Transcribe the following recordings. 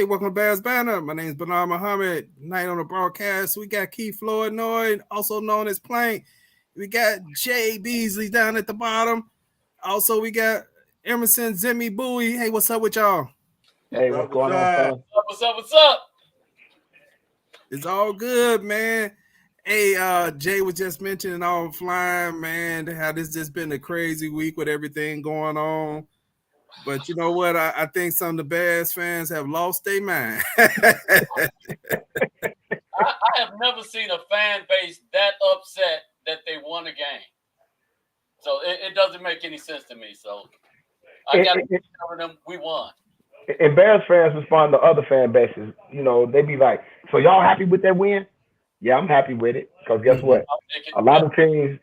welcome to Bears Banner. My name is Bernard Muhammad. Tonight on the broadcast, we got Keith Flournoy, also known as Plank. We got Jay Beasley down at the bottom. Also, we got Emerson Zimmy Bowie. Hey, what's up with y'all? Hey, what's going on, fellas? What's up? It's all good, man. Hey, Jay was just mentioning offline, man, how this just been a crazy week with everything going on. But you know what? I think some of the Bears fans have lost their mind. I have never seen a fan base that upset that they won a game. So it doesn't make any sense to me. So I got to tell them we won. And Bears fans respond to other fan bases. You know, they be like, so y'all happy with that win? Yeah, I'm happy with it. Because guess what? A lot of teams,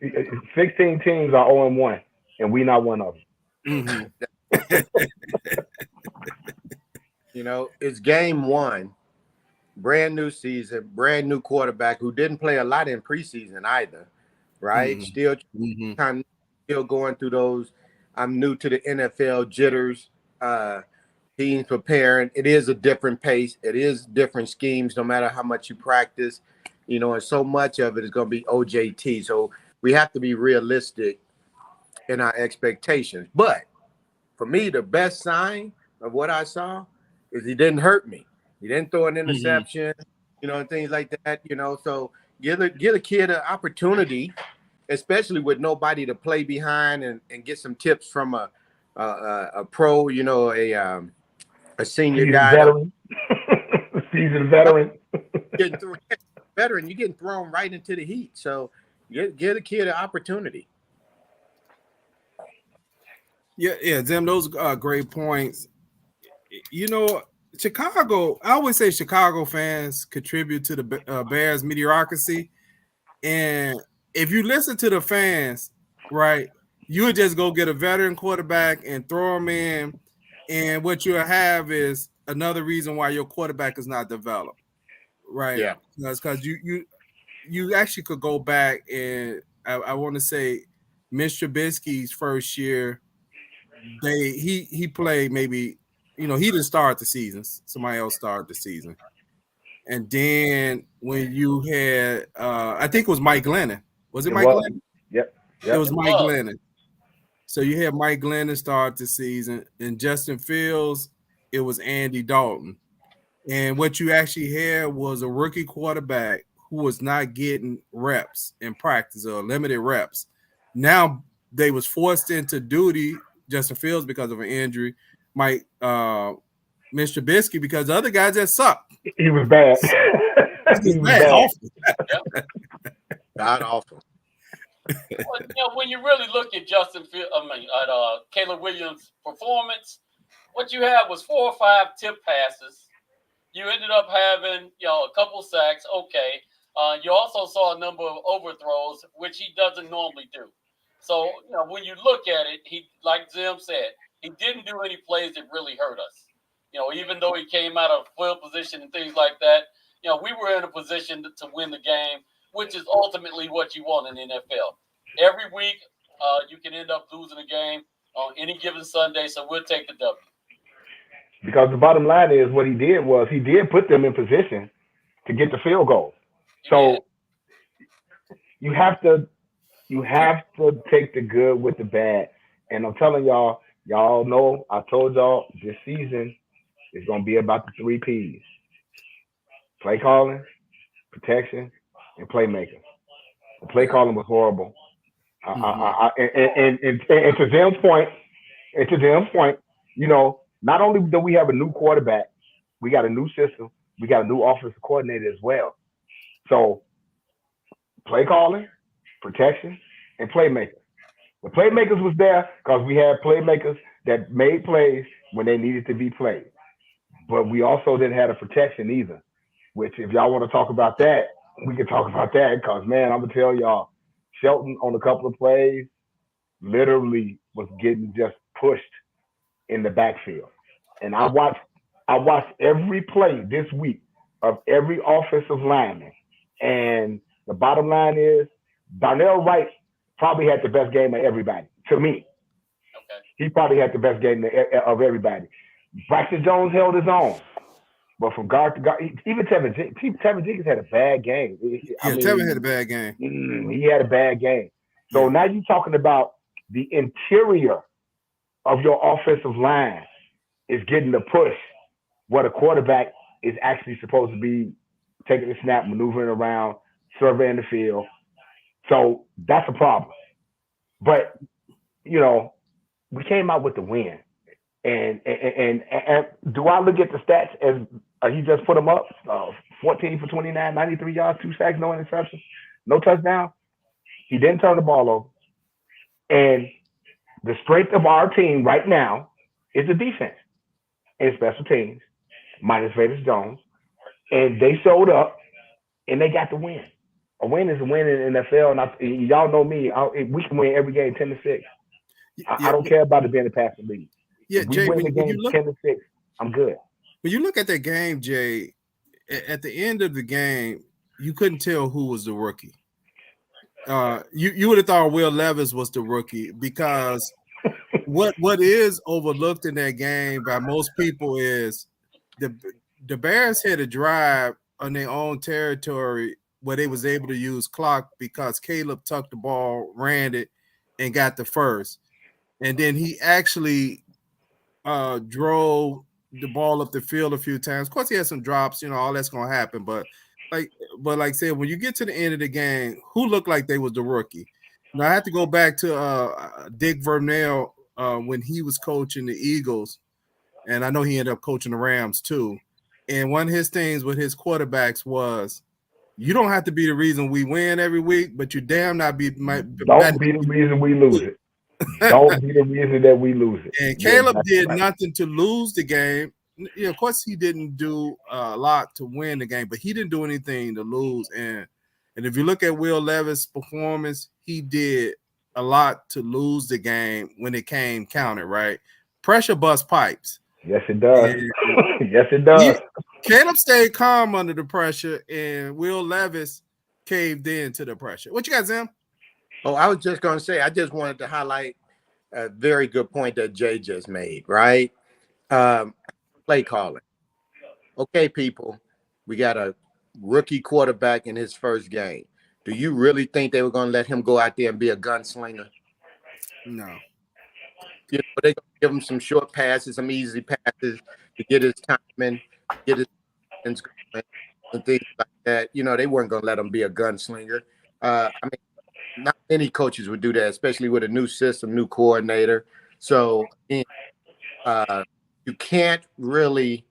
16 teams are 0-1, and we not one of them. Mm-hmm. You know, it's game one, brand new season, brand new quarterback who didn't play a lot in preseason either, right? Still going through those. I'm new to the NFL jitters. Teams preparing. It is a different pace. It is different schemes, no matter how much you practice. You know, and so much of it is going to be OJT. So we have to be realistic in our expectations. But for me, the best sign of what I saw is he didn't hurt me. He didn't throw an interception, you know, and things like that, you know. So give a kid an opportunity, especially with nobody to play behind and get some tips from a pro, you know, a senior guy. Seasoned veteran. You're getting thrown right into the heat. So get a kid an opportunity. Yeah, Zim, those are great points. You know, Chicago, I always say Chicago fans contribute to the Bears mediocrity. And if you listen to the fans, right, you would just go get a veteran quarterback and throw him in. And what you'll have is another reason why your quarterback is not developed, right? Yeah. Because you actually could go back and I want to say Mr. Trubisky's first year, he played maybe, you know, he didn't start the season. Somebody else started the season. And then when you had, I think it was Mike Glennon. Was it Mike Glennon? Yep. It was Mike Glennon. So you had Mike Glennon start the season. And Justin Fields, it was Andy Dalton. And what you actually had was a rookie quarterback who was not getting reps in practice or limited reps. Now they was forced into duty, Justin Fields because of an injury, Mr. Trubisky because the other guys just sucked. He was bad. He was bad. Awful. God awful. Well, you know, when you really look at Caleb Williams' performance, what you had was 4 or 5 tip passes. You ended up having, you know, a couple sacks. Okay. You also saw a number of overthrows, which he doesn't normally do. So, you know, when you look at it, he, like Zim said, he didn't do any plays that really hurt us. You know, even though he came out of field position and things like that, you know, we were in a position to win the game, which is ultimately what you want in the NFL. Every week, you can end up losing a game on any given Sunday, so we'll take the W. Because the bottom line is what he did put them in position to get the field goal. So you have to take the good with the bad. And I'm telling y'all know, I told y'all this season is going to be about the 3 Ps. Play calling, protection, and playmaking. The play calling was horrible. And to Zim's point, you know, not only do we have a new quarterback, we got a new system, we got a new offensive coordinator as well. So play calling, protection, and playmakers. The playmakers was there because we had playmakers that made plays when they needed to be played. But we also didn't have a protection either, which if y'all want to talk about that, we can talk about that because, man, I'm going to tell y'all, Shelton on a couple of plays literally was getting just pushed in the backfield. And I watched every play this week of every offensive lineman. And the bottom line is Darnell Wright probably had the best game of everybody, to me. Okay. He probably had the best game of everybody. Braxton Jones held his own. But from guard to guard, even Tevin Jenkins had a bad game. Tevin had a bad game. He had a bad game. So now you're talking about the interior of your offensive line is getting the push where the quarterback is actually supposed to be taking the snap, maneuvering around, surveying the field. So that's a problem. But, we came out with the win. And do I look at the stats as he just put them up? 14 for 29, 93 yards, 2 sacks, no interceptions, no touchdown. He didn't turn the ball over. And the strength of our team right now is the defense and special teams, minus Vegas Jones. And they showed up and they got the win. A win is a win in the NFL. And y'all know me. We can win every game 10-6. I don't care about it being a passing league. Yeah, if we Jay, win the game 10-6, I'm good. When you look at that game, Jay, at the end of the game, you couldn't tell who was the rookie. You would have thought Will Levis was the rookie because what is overlooked in that game by most people is the Bears had a drive on their own territory where they was able to use clock because Caleb tucked the ball, ran it, and got the first. And then he actually drove the ball up the field a few times. Of course, he had some drops, all that's going to happen. But like I said, when you get to the end of the game, who looked like they was the rookie? Now, I have to go back to Dick Vernell when he was coaching the Eagles, and I know he ended up coaching the Rams too. And one of his things with his quarterbacks was, you don't have to be the reason we win every week, but you damn not be don't be the reason we lose it. Don't be the reason that we lose it. And Caleb did nothing to lose the game. Of course, he didn't do a lot to win the game, but he didn't do anything to lose. And if you look at Will Levis' performance, he did a lot to lose the game when it came counted, right? Pressure bust pipes. Yes, it does. Yes, it does. Caleb stayed calm under the pressure, and Will Levis caved in to the pressure. What you got, Zim? Oh, I was just going to say, I just wanted to highlight a very good point that Jay just made, right? Play calling. Okay, people, we got a rookie quarterback in his first game. Do you really think they were going to let him go out there and be a gunslinger? No. They're going to give him some short passes, some easy passes to get his timing, get his hands going, and things like that. They weren't going to let him be a gunslinger. Not many coaches would do that, especially with a new system, new coordinator. So you can't really,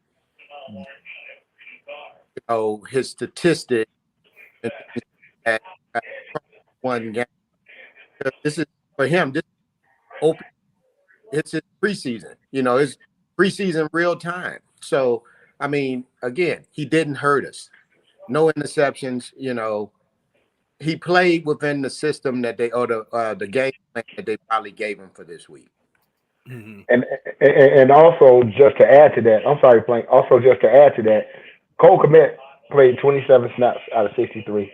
his statistic at one game. This is for him. This open. It's his preseason. It's preseason real time. So again, he didn't hurt us. No interceptions. He played within the system that the game plan that they probably gave him for this week. Mm-hmm. And also just to add to that, I'm sorry, Plank. Also just to add to that, Cole Kmet played 27 snaps out of 63. Right.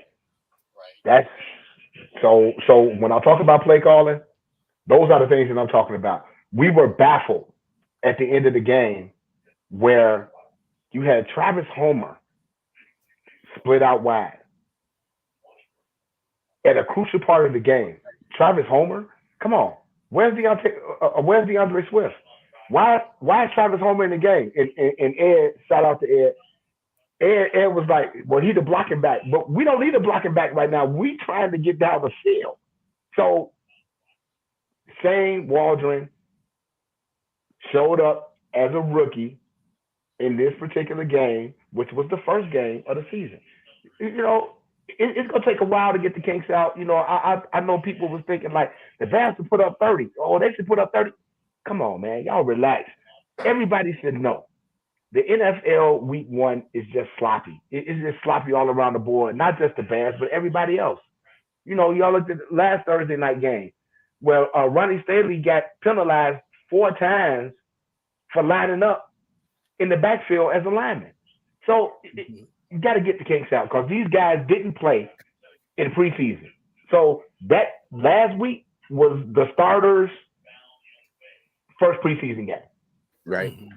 That's so when I talk about play calling, those are the things that I'm talking about. We were baffled at the end of the game where you had Travis Homer split out wide. At a crucial part of the game, Travis Homer, come on, where's DeAndre Swift? Why is Travis Homer in the game? And Ed, shout out to Ed. Ed was like, well, he's a blocking back, but we don't need a blocking back right now. We trying to get down the field. So Shane Waldron showed up as a rookie in this particular game, which was the first game of the season. It's going to take a while to get the kinks out. I know people was thinking like the Bears should put up 30. Oh, they should put up 30. Come on, man. Y'all relax. Everybody should know. The NFL week 1 is just sloppy. It's just sloppy all around the board, not just the Bears, but everybody else. Y'all looked at the last Thursday night game where Ronnie Staley got penalized 4 times for lining up in the backfield as a lineman. So you got to get the kinks out because these guys didn't play in preseason. So that last week was the starters' first preseason game. Right. You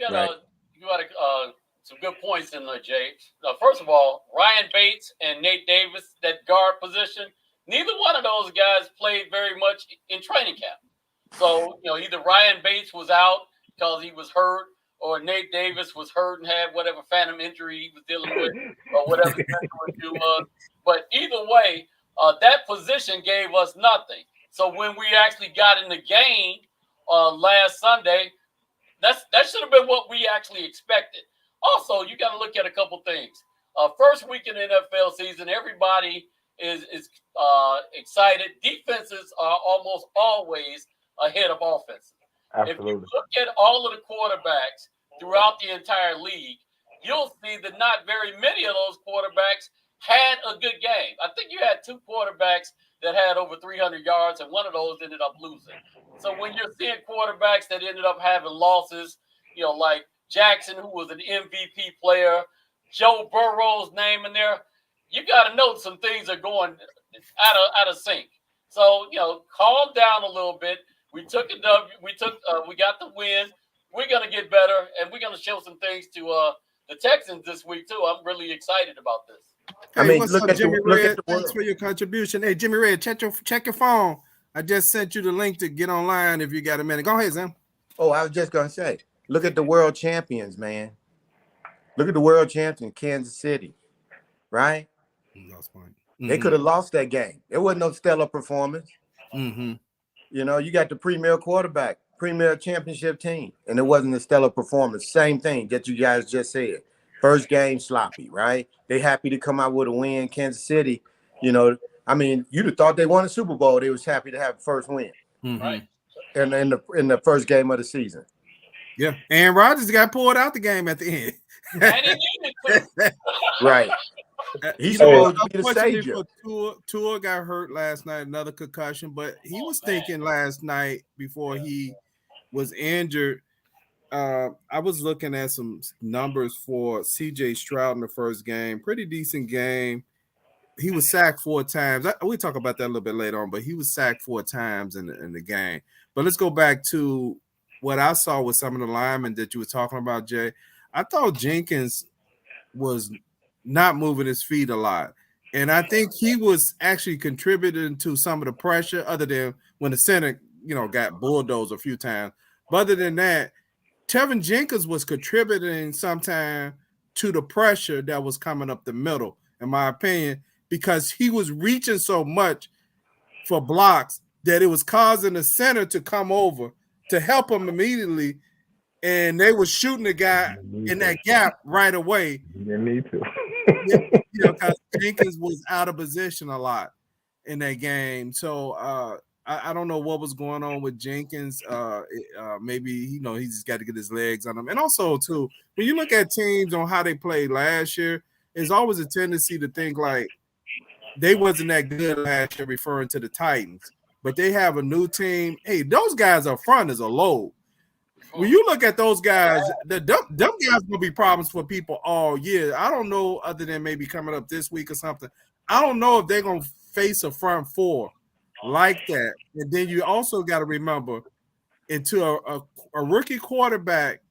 got to some good points in there, Jay. First of all, Ryan Bates and Nate Davis, that guard position, neither one of those guys played very much in training camp. So, either Ryan Bates was out because he was hurt, or Nate Davis was hurt and had whatever phantom injury he was dealing with, or whatever the issue was. But either way, that position gave us nothing. So when we actually got in the game last Sunday, that should have been what we actually expected. Also, you got to look at a couple things. First week in the NFL season, everybody is excited. Defenses are almost always ahead of offenses. Absolutely. If you look at all of the quarterbacks throughout the entire league, you'll see that not very many of those quarterbacks had a good game. I think you had 2 quarterbacks that had over 300 yards, and one of those ended up losing. So when you're seeing quarterbacks that ended up having losses, like Jackson, who was an MVP player, Joe Burrow's name in there, you got to know some things are going out of sync. So, calm down a little bit. We took a W. We got the win. We're going to get better, and we're going to show some things to the Texans this week, too. I'm really excited about this. Hey, what's up, Jimmy Red? Thanks for your contribution. Hey, Jimmy Red, check your phone. I just sent you the link to get online if you got a minute. Go ahead, Sam. Oh, I was just going to say, look at the world champions, man. Look at the world champion, Kansas City, right? Mm-hmm. They could have lost that game. It wasn't no stellar performance. Mm-hmm. You got the premier quarterback, premier championship team, and it wasn't a stellar performance. Same thing that you guys just said. First game sloppy, right? They happy to come out with a win. Kansas City, you'd have thought they won a Super Bowl. They was happy to have the first win, right? In the first game of the season. Yeah, Aaron Rodgers got pulled out the game at the end. And he needed to. Right. He's supposed to be the savior. Tua got hurt last night, another concussion, but he was thinking last night before he was injured. I was looking at some numbers for C.J. Stroud in the first game. Pretty decent game. He was sacked 4 times. We'll talk about that a little bit later on, but he was sacked 4 times in the game. But let's go back to what I saw with some of the linemen that you were talking about, Jay. I thought Jenkins was not moving his feet a lot. And I think he was actually contributing to some of the pressure other than when the center, got bulldozed a few times. But other than that, Tevin Jenkins was contributing sometime to the pressure that was coming up the middle, in my opinion, because he was reaching so much for blocks that it was causing the center to come over to help him immediately, and they were shooting the guy in that gap right away. You didn't need to. Because Jenkins was out of position a lot in that game. So I don't know what was going on with Jenkins. Maybe he just got to get his legs on him. And also, too, when you look at teams on how they played last year, there's always a tendency to think like they wasn't that good last year, referring to the Titans. But they have a new team. Hey, those guys up front is a load. When you look at those guys, them guys will be problems for people all year. I don't know, other than maybe coming up this week or something. I don't know if they're going to face a front four like that. And then you also got to remember, into a rookie quarterback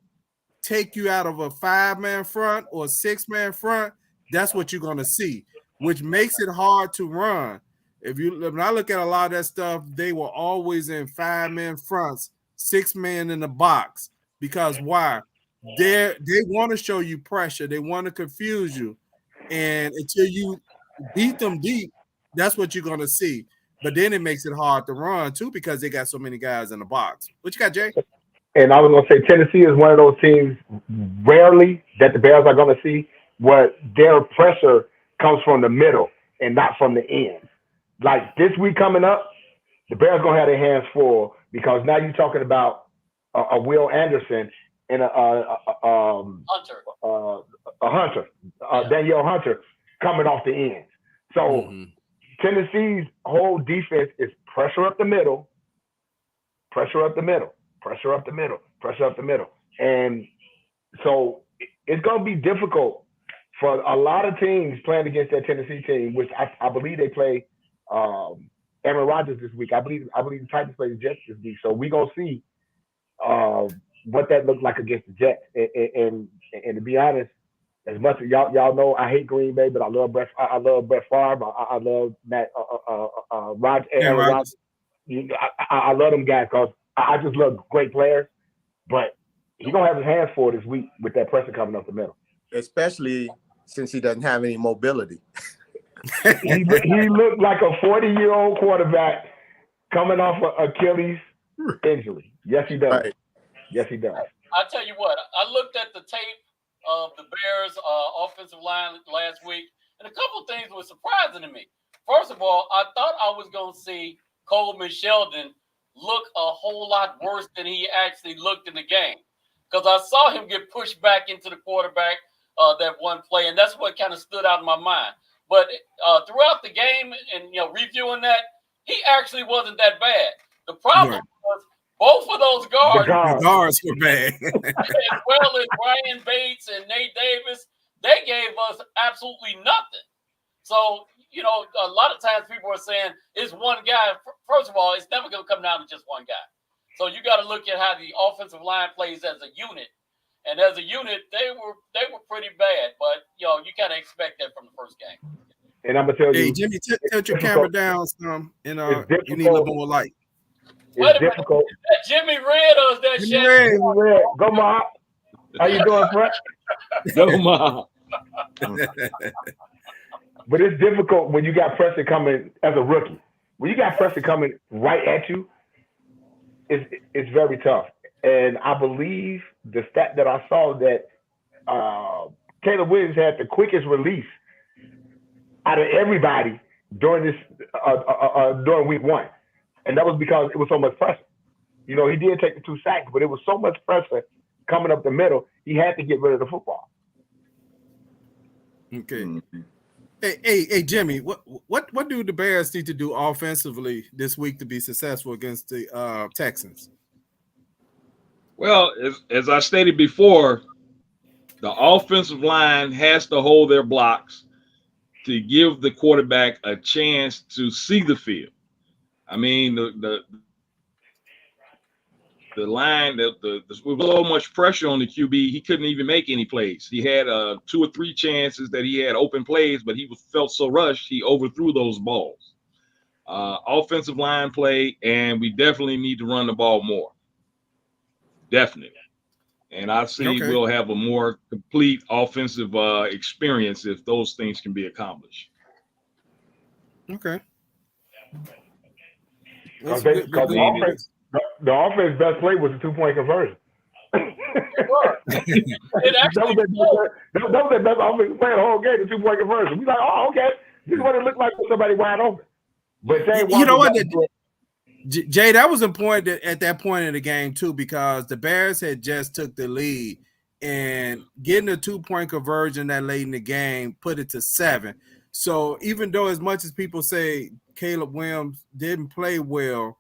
take you out of a 5-man front or a 6-man front, that's what you're going to see, which makes it hard to run. When I look at a lot of that stuff, they were always in 5-man fronts, 6-man in the box. Because why? They want to show you pressure. They want to confuse you. And until you beat them deep, that's what you're going to see. But then it makes it hard to run, too, because they got so many guys in the box. What you got, Jay? And I was going to say Tennessee is one of those teams rarely that the Bears are going to see where their pressure comes from the middle and not from the end. Like this week coming up, the Bears going to have their hands full because now you're talking about a Will Anderson and a Hunter, Danielle Hunter coming off the end. So Tennessee's whole defense is pressure up the middle, pressure up the middle, pressure up the middle, pressure up the middle. And so it's going to be difficult for a lot of teams playing against that Tennessee team, which I believe they play Aaron Rodgers this week. I believe the Titans play the Jets this week. So we're going to see what that looks like against the Jets. And to be honest, as much as y'all know, I hate Green Bay, but I love Brett. I love Brett Favre. I love Matt Aaron Aaron Rodgers. Rodgers. I love them guys because I just love great players. But he's gonna have his hands full this week with that pressure coming up the middle. Especially since he doesn't have any mobility. he looked like a 40-year-old quarterback coming off an Achilles injury. Yes, he does. Right. Yes, he does. I tell you what, I looked at the tape of the Bears' offensive line last week, and a couple of things were surprising to me. First of all, I thought I was going to see Coleman Sheldon look a whole lot worse than he actually looked in the game, because I saw him get pushed back into the quarterback that one play, and that's what kind of stood out in my mind. But throughout the game and reviewing that, he actually wasn't that bad. The problem was both of those guards, the guards were bad. as well as Brian Bates and Nate Davis, they gave us absolutely nothing. So, a lot of times people are saying it's one guy. First of all, it's never going to come down to just one guy. So you got to look at how the offensive line plays as a unit. And as a unit, they were pretty bad. But, you kind of expect that from the first game. And I'm going to tell you. Hey, Jimmy, tilt your camera down some, and you need a little more light. It's difficult. Is that Jimmy Red or is that Jimmy Red? Go, Ma. How you doing, Fred? Go, Ma. But it's difficult when you got pressure coming as a rookie. When you got pressure coming right at you, it's very tough. And I believe the stat that I saw that Caleb Williams had the quickest release out of everybody during this during week one. And that was because it was so much pressure. He did take the 2 sacks, but it was so much pressure coming up the middle, he had to get rid of the football. Okay. Mm-hmm. Hey, Jimmy, what do the Bears need to do offensively this week to be successful against the Texans? Well, as I stated before, the offensive line has to hold their blocks to give the quarterback a chance to see the field. I mean, the line, with so much pressure on the QB, he couldn't even make any plays. He had 2 or 3 chances that he had open plays, but he felt so rushed, he overthrew those balls. Offensive line play, and we definitely need to run the ball more. Definitely. And I see we'll have a more complete offensive experience if those things can be accomplished. Okay. Because the offense best play was a 2-point conversion. It actually that was the best offense play the whole game, the 2-point conversion. We like, oh, okay. This is what it looked like with somebody wide open. But you know what? Jay, that was important at that point in the game, too, because the Bears had just took the lead, and getting a 2-point conversion that late in the game put it to 7. So even though as much as people say Caleb Williams didn't play well,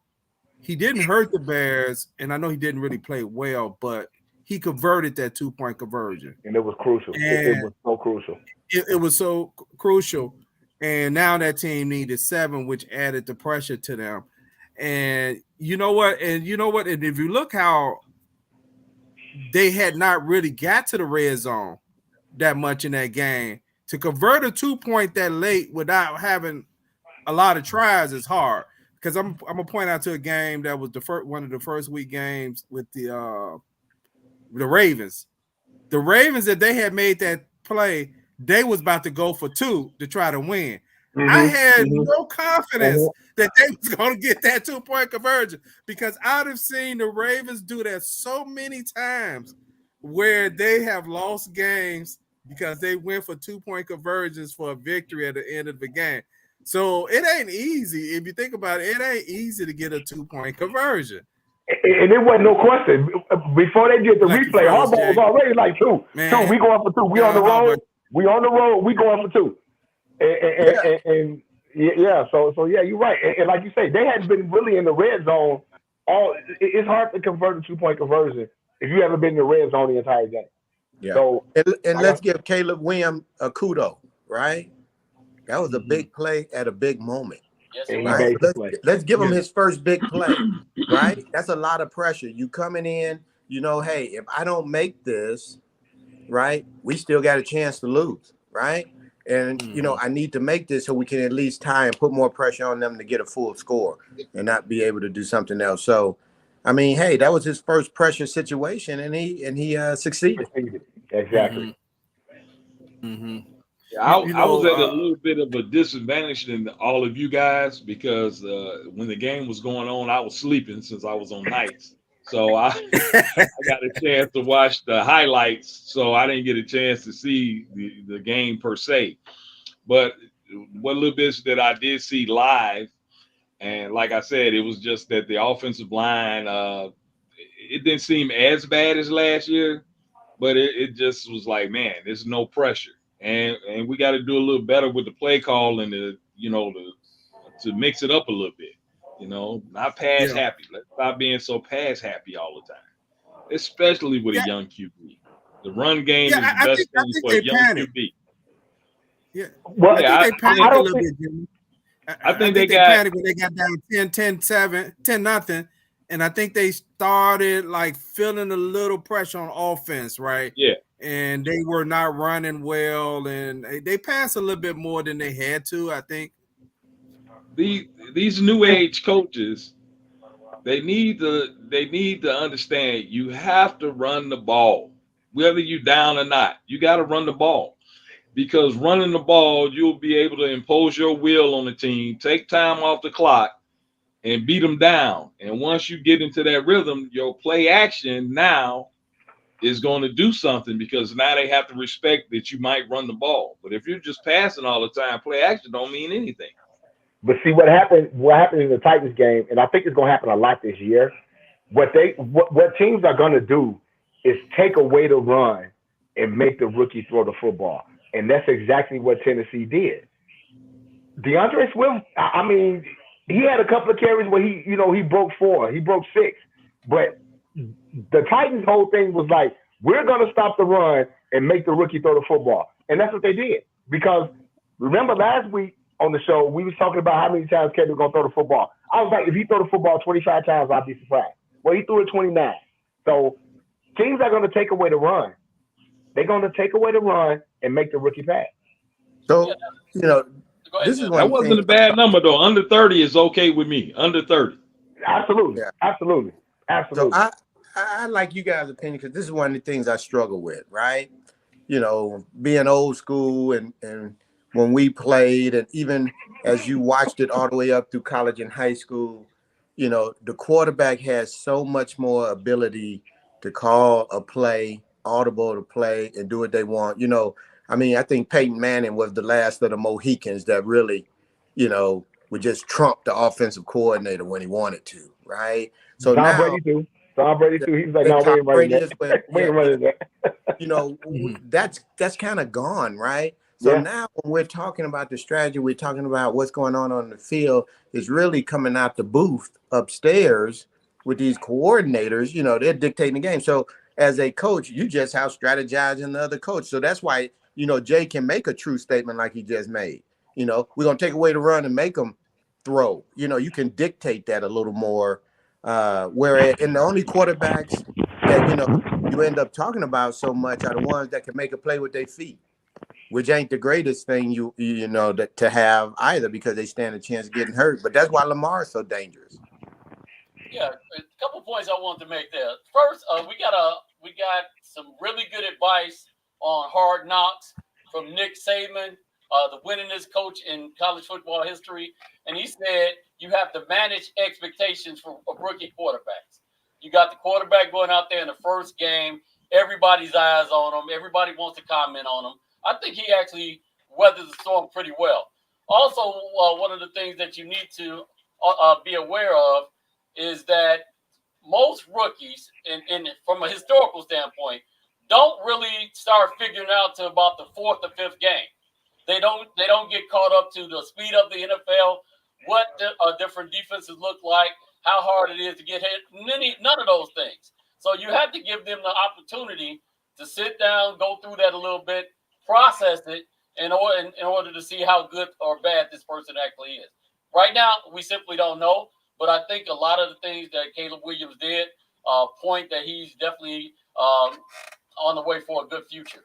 he didn't hurt the Bears, and I know he didn't really play well, but he converted that 2-point conversion. And it was crucial. It was so crucial. It was so crucial, and now that team needed 7, which added the pressure to them. And you know what? And if you look how they had not really got to the red zone that much in that game, to convert a 2-point that late without having a lot of tries is hard. Because I'm gonna point out to a game that was one of the first week games with the Ravens. The Ravens, if they had made that play, they was about to go for 2 to try to win. Mm-hmm. I had no confidence that they was gonna get that 2-point conversion, because I'd have seen the Ravens do that so many times where they have lost games because they went for 2-point conversions for a victory at the end of the game. So it ain't easy. If you think about it, it ain't easy to get a 2-point conversion. And it wasn't no question. Before they did the replay, Harbaugh was already like 2. Man. 2, we going for 2. We on the road. We on the road. We going for 2. And so you're right. And like you say, they hadn't been really in the red zone. It's hard to convert a 2-point conversion if you haven't been in the red zone the entire game. Yeah. So and let's give Caleb Williams a kudo, right? That was a big play at a big moment. Yes, right? Let's give him his first big play, right? That's a lot of pressure. You coming in, hey, if I don't make this, right? We still got a chance to lose, right? And, I need to make this so we can at least tie and put more pressure on them to get a full score and not be able to do something else. So, I mean, hey, that was his first pressure situation, and he succeeded. Exactly. Yeah, I was at a little bit of a disadvantage than all of you guys because when the game was going on, I was sleeping since I was on nights. So I got a chance to watch the highlights, so I didn't get a chance to see the game per se. But what little bits that I did see live, and like I said, it was just that the offensive line, it didn't seem as bad as last year, but it just was like, man, there's no pressure. And we got to do a little better with the play call and to mix it up a little bit, not pass happy. Let's stop being so pass happy all the time, especially with a young QB. The run game is the best thing for a young QB. Yeah. Well, I think they panicked a little bit, Jimmy. I think they panicked when they got down 10-7, 10-0. And I think they started like feeling a little pressure on offense, right? Yeah. And they were not running well, and they passed a little bit more than they had to, I think. These new age coaches, they need to understand you have to run the ball, whether you're down or not. You got to run the ball. Because running the ball, you'll be able to impose your will on the team, take time off the clock, and beat them down. And once you get into that rhythm, your play action now is going to do something because now they have to respect that you might run the ball. But if you're just passing all the time, play action don't mean anything. But see what happened in the Titans game, and I think it's going to happen a lot this year. What teams are going to do is take away the run and make the rookie throw the football, and that's exactly what Tennessee did. DeAndre Swift, I mean, he had a couple of carries where he broke 4, he broke 6, but the Titans' whole thing was like, we're going to stop the run and make the rookie throw the football, and that's what they did. Because remember last week on the show, we was talking about how many times Kevin was going to throw the football. I was like, if he throw the football 25 times, I'd be surprised. Well, he threw it 29. So teams are going to take away the run. They're going to take away the run and make the rookie pass. So, this is one that wasn't a bad number, though. Under 30 is okay with me. Under 30. Absolutely. Yeah. Absolutely. So I like you guys' opinion because this is one of the things I struggle with, right? Being old school and when we played, and even as you watched it all the way up through college and high school, the quarterback has so much more ability to call a play, audible to play, and do what they want. I think Peyton Manning was the last of the Mohicans that really, would just trump the offensive coordinator when he wanted to, right? So Tom Brady too. Tom Brady too. He's like, no, we ain't running that. We ain't running that. That's kind of gone, right? So now when we're talking about the strategy, we're talking about what's going on the field is really coming out the booth upstairs with these coordinators. They're dictating the game. So as a coach, you just have strategizing the other coach. So that's why, Jay can make a true statement like he just made. We're going to take away the run and make them throw. You can dictate that a little more. Whereas in the only quarterbacks that, you end up talking about so much are the ones that can make a play with their feet, which ain't the greatest thing to have either because they stand a chance of getting hurt. But that's why Lamar is so dangerous. Yeah, a couple points I wanted to make there. First, we got some really good advice on Hard Knocks from Nick Saban, the winningest coach in college football history, and he said you have to manage expectations for rookie quarterbacks. You got the quarterback going out there in the first game. Everybody's eyes on him. Everybody wants to comment on him. I think he actually weathered the storm pretty well. Also, one of the things that you need to be aware of is that most rookies, from a historical standpoint, don't really start figuring out to about the 4th or 5th game. They don't get caught up to the speed of the NFL, what different defenses look like, how hard it is to get hit, none of those things. So you have to give them the opportunity to sit down, go through that a little bit, process it in order to see how good or bad this person actually is. Right now, we simply don't know, but I think a lot of the things that Caleb Williams did point that he's definitely on the way for a good future.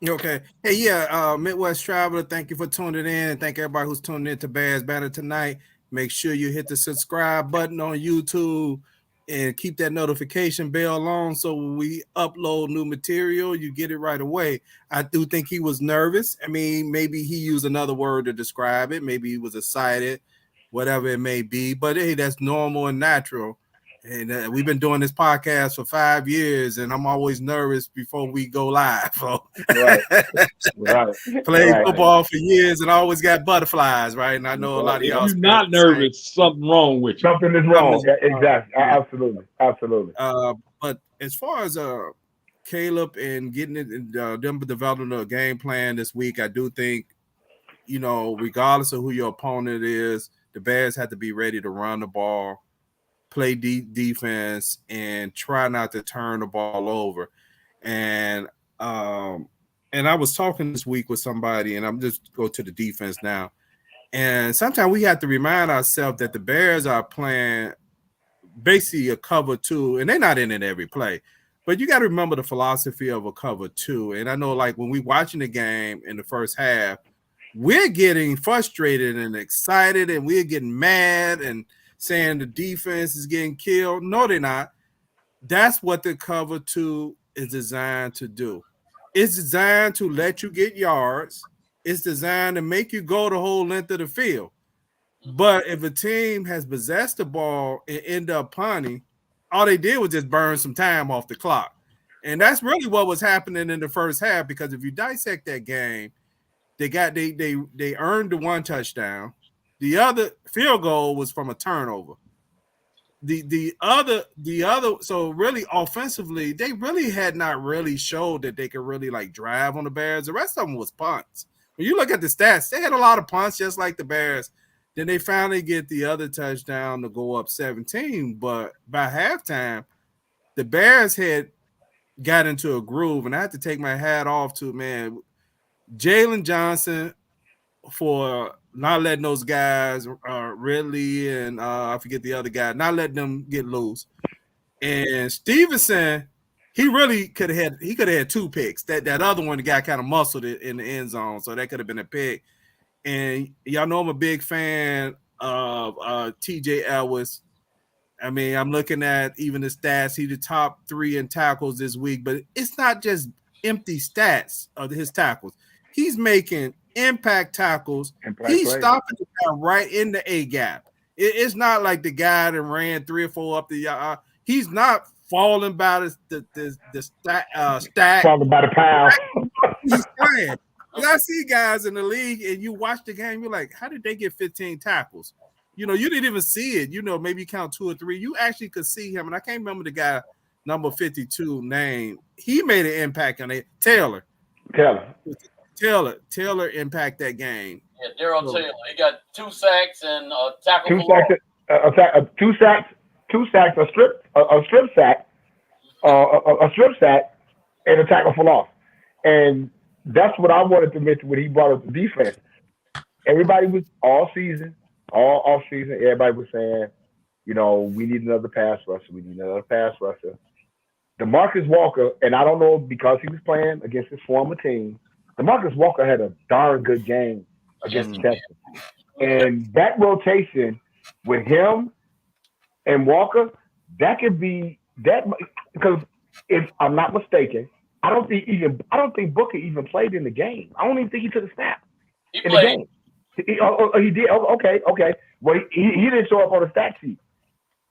Okay. Hey, yeah, Midwest Traveler, thank you for tuning in, and thank everybody who's tuning in to Bears Banter tonight. Make sure you hit the subscribe button on YouTube and keep that notification bell on so when we upload new material, you get it right away. I do think he was nervous. I mean, maybe he used another word to describe it. Maybe he was excited, whatever it may be. But hey, that's normal and natural. And we've been doing this podcast for 5 years, and I'm always nervous before we go live. So. Right. Played football for years and always got butterflies, right? And I know a lot of y'all. If you're not nervous, something wrong with you. Something is wrong. Exactly. Absolutely. But as far as Caleb and getting it, them developing a game plan this week, I do think, regardless of who your opponent is, the Bears have to be ready to run the ball, play defense, and try not to turn the ball over. And I was talking this week with somebody, and I'm just go to the defense now. And sometimes we have to remind ourselves that the Bears are playing basically a cover two, and they're not in it every play. But you got to remember the philosophy of a cover two. And I know, like, when we're watching the game in the first half, we're getting frustrated and excited, and we're getting mad and saying the defense is getting killed. No, they're not. That's what the cover two is designed to do. It's designed to let you get yards. It's designed to make you go the whole length of the field. But if a team has possessed the ball and end up punting, all they did was just burn some time off the clock. And that's really what was happening in the first half, because if you dissect that game, they earned the one touchdown. The other field goal was from a turnover. The other, so really offensively, they really had not really showed that they could really like drive on the Bears. The rest of them was punts. When you look at the stats, they had a lot of punts just like the Bears. Then they finally get the other touchdown to go up 17. But by halftime, the Bears had got into a groove, and I had to take my hat off to, man, Jalen Johnson for not letting those guys, Ridley and I forget the other guy, not letting them get loose. And Stevenson, he really could have had 2 picks. That other one, the guy kind of muscled it in the end zone, so that could have been a pick. And y'all know I'm a big fan of TJ Ellis. I mean, I'm looking at even the stats. He's the top 3 in tackles this week, but it's not just empty stats of his tackles. He's making impact tackles. He's stopping the guy right in the A gap. It's not like the guy that ran 3 or 4 up the. He's not falling by the stack. Falling by the pound. He's playing. And I see guys in the league, and you watch the game, you're like, how did they get 15 tackles? You didn't even see it. Maybe you count 2 or 3. You actually could see him, and I can't remember the guy number 52 name. He made an impact on it. Taylor impact that game. Yeah, Darryl Taylor. He got 2 sacks and a tackle. 2 sacks, a strip sack, and a tackle for loss. And that's what I wanted to mention when he brought up the defense. Everybody was all off season, everybody was saying, we need another pass rusher. DeMarcus Walker, and I don't know because he was playing against his former team, DeMarcus Walker had a darn good game against the Texans. And that rotation with him and Walker, that could be that, because if I'm not mistaken, I don't think Booker even played in the game. I don't even think he took a snap in the game. He did. Okay. Well, he didn't show up on the stat sheet.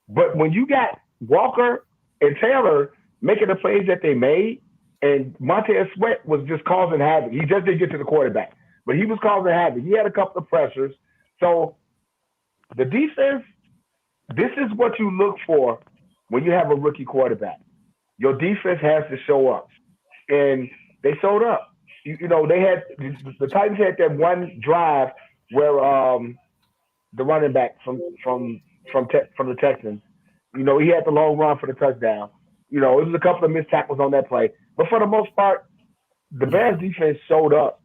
But when you got Walker and Taylor making the plays that they made, and Montez Sweat was just causing havoc. He just didn't get to the quarterback, but he was causing havoc. He had a couple of pressures. So the defense, this is what you look for when you have a rookie quarterback. Your defense has to show up. And they showed up. They had the Titans had that one drive where the running back from the Texans, he had the long run for the touchdown. It was a couple of missed tackles on that play, but for the most part, the Bears defense showed up,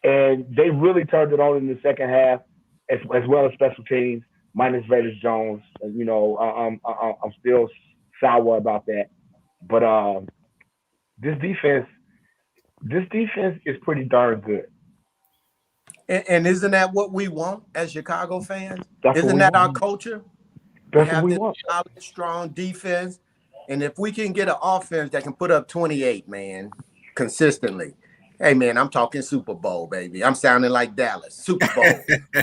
and they really turned it on in the second half, as well as special teams minus Vegas Jones. I'm still sour about that, but this defense is pretty darn good. And isn't that what we want as Chicago fans? That's Isn't that our culture? That's We have what we this want. solid, strong defense. And if we can get an offense that can put up 28, man, consistently. Hey, man, I'm talking Super Bowl, baby. I'm sounding like Dallas. Super Bowl,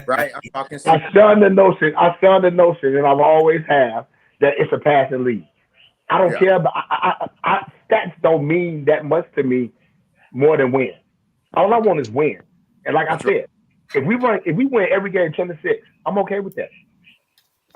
right? I'm talking Super Bowl. I stand the notion, and I've always have, that it's a passing league. I don't care, but stats don't mean that much to me more than win. All I want is win. And like I said, if we win every game 10-6, I'm okay with that.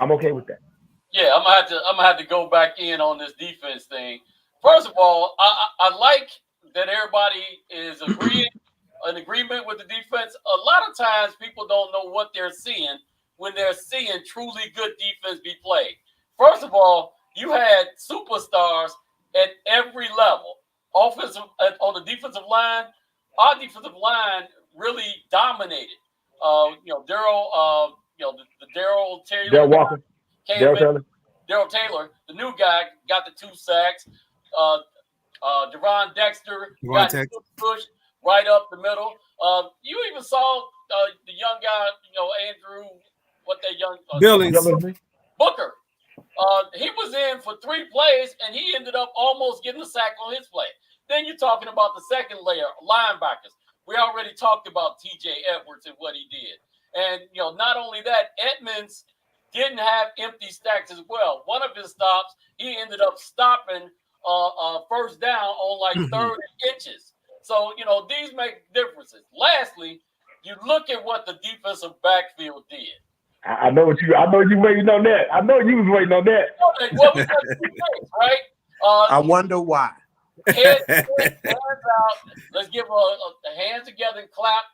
Yeah, I'm gonna have to go back in on this defense thing. First of all, I like that everybody is in agreement with the defense. A lot of times people don't know what they're seeing when they're seeing truly good defense be played. First of all, you had superstars at every level. Offensive on the defensive line, our defensive line really dominated. Daryl, the Daryl Taylor. Daryl Walker. Daryl Taylor, the new guy, got the 2 sacks. Deron Dexter got pushed right up the middle. You even saw the young guy, Andrew, Billings. Booker. He was in for 3 plays, and he ended up almost getting a sack on his play. Then you're talking about the second layer, linebackers. We already talked about T.J. Edwards and what he did. And, not only that, Edmonds didn't have empty stacks as well. One of his stops, he ended up stopping first down on like 30 inches. So, these make differences. Lastly, you look at what the defensive backfield did. I know you waiting on that. I know you was waiting on that. What was that things, right? I wonder why. Hands out. Let's give a hands together and clap.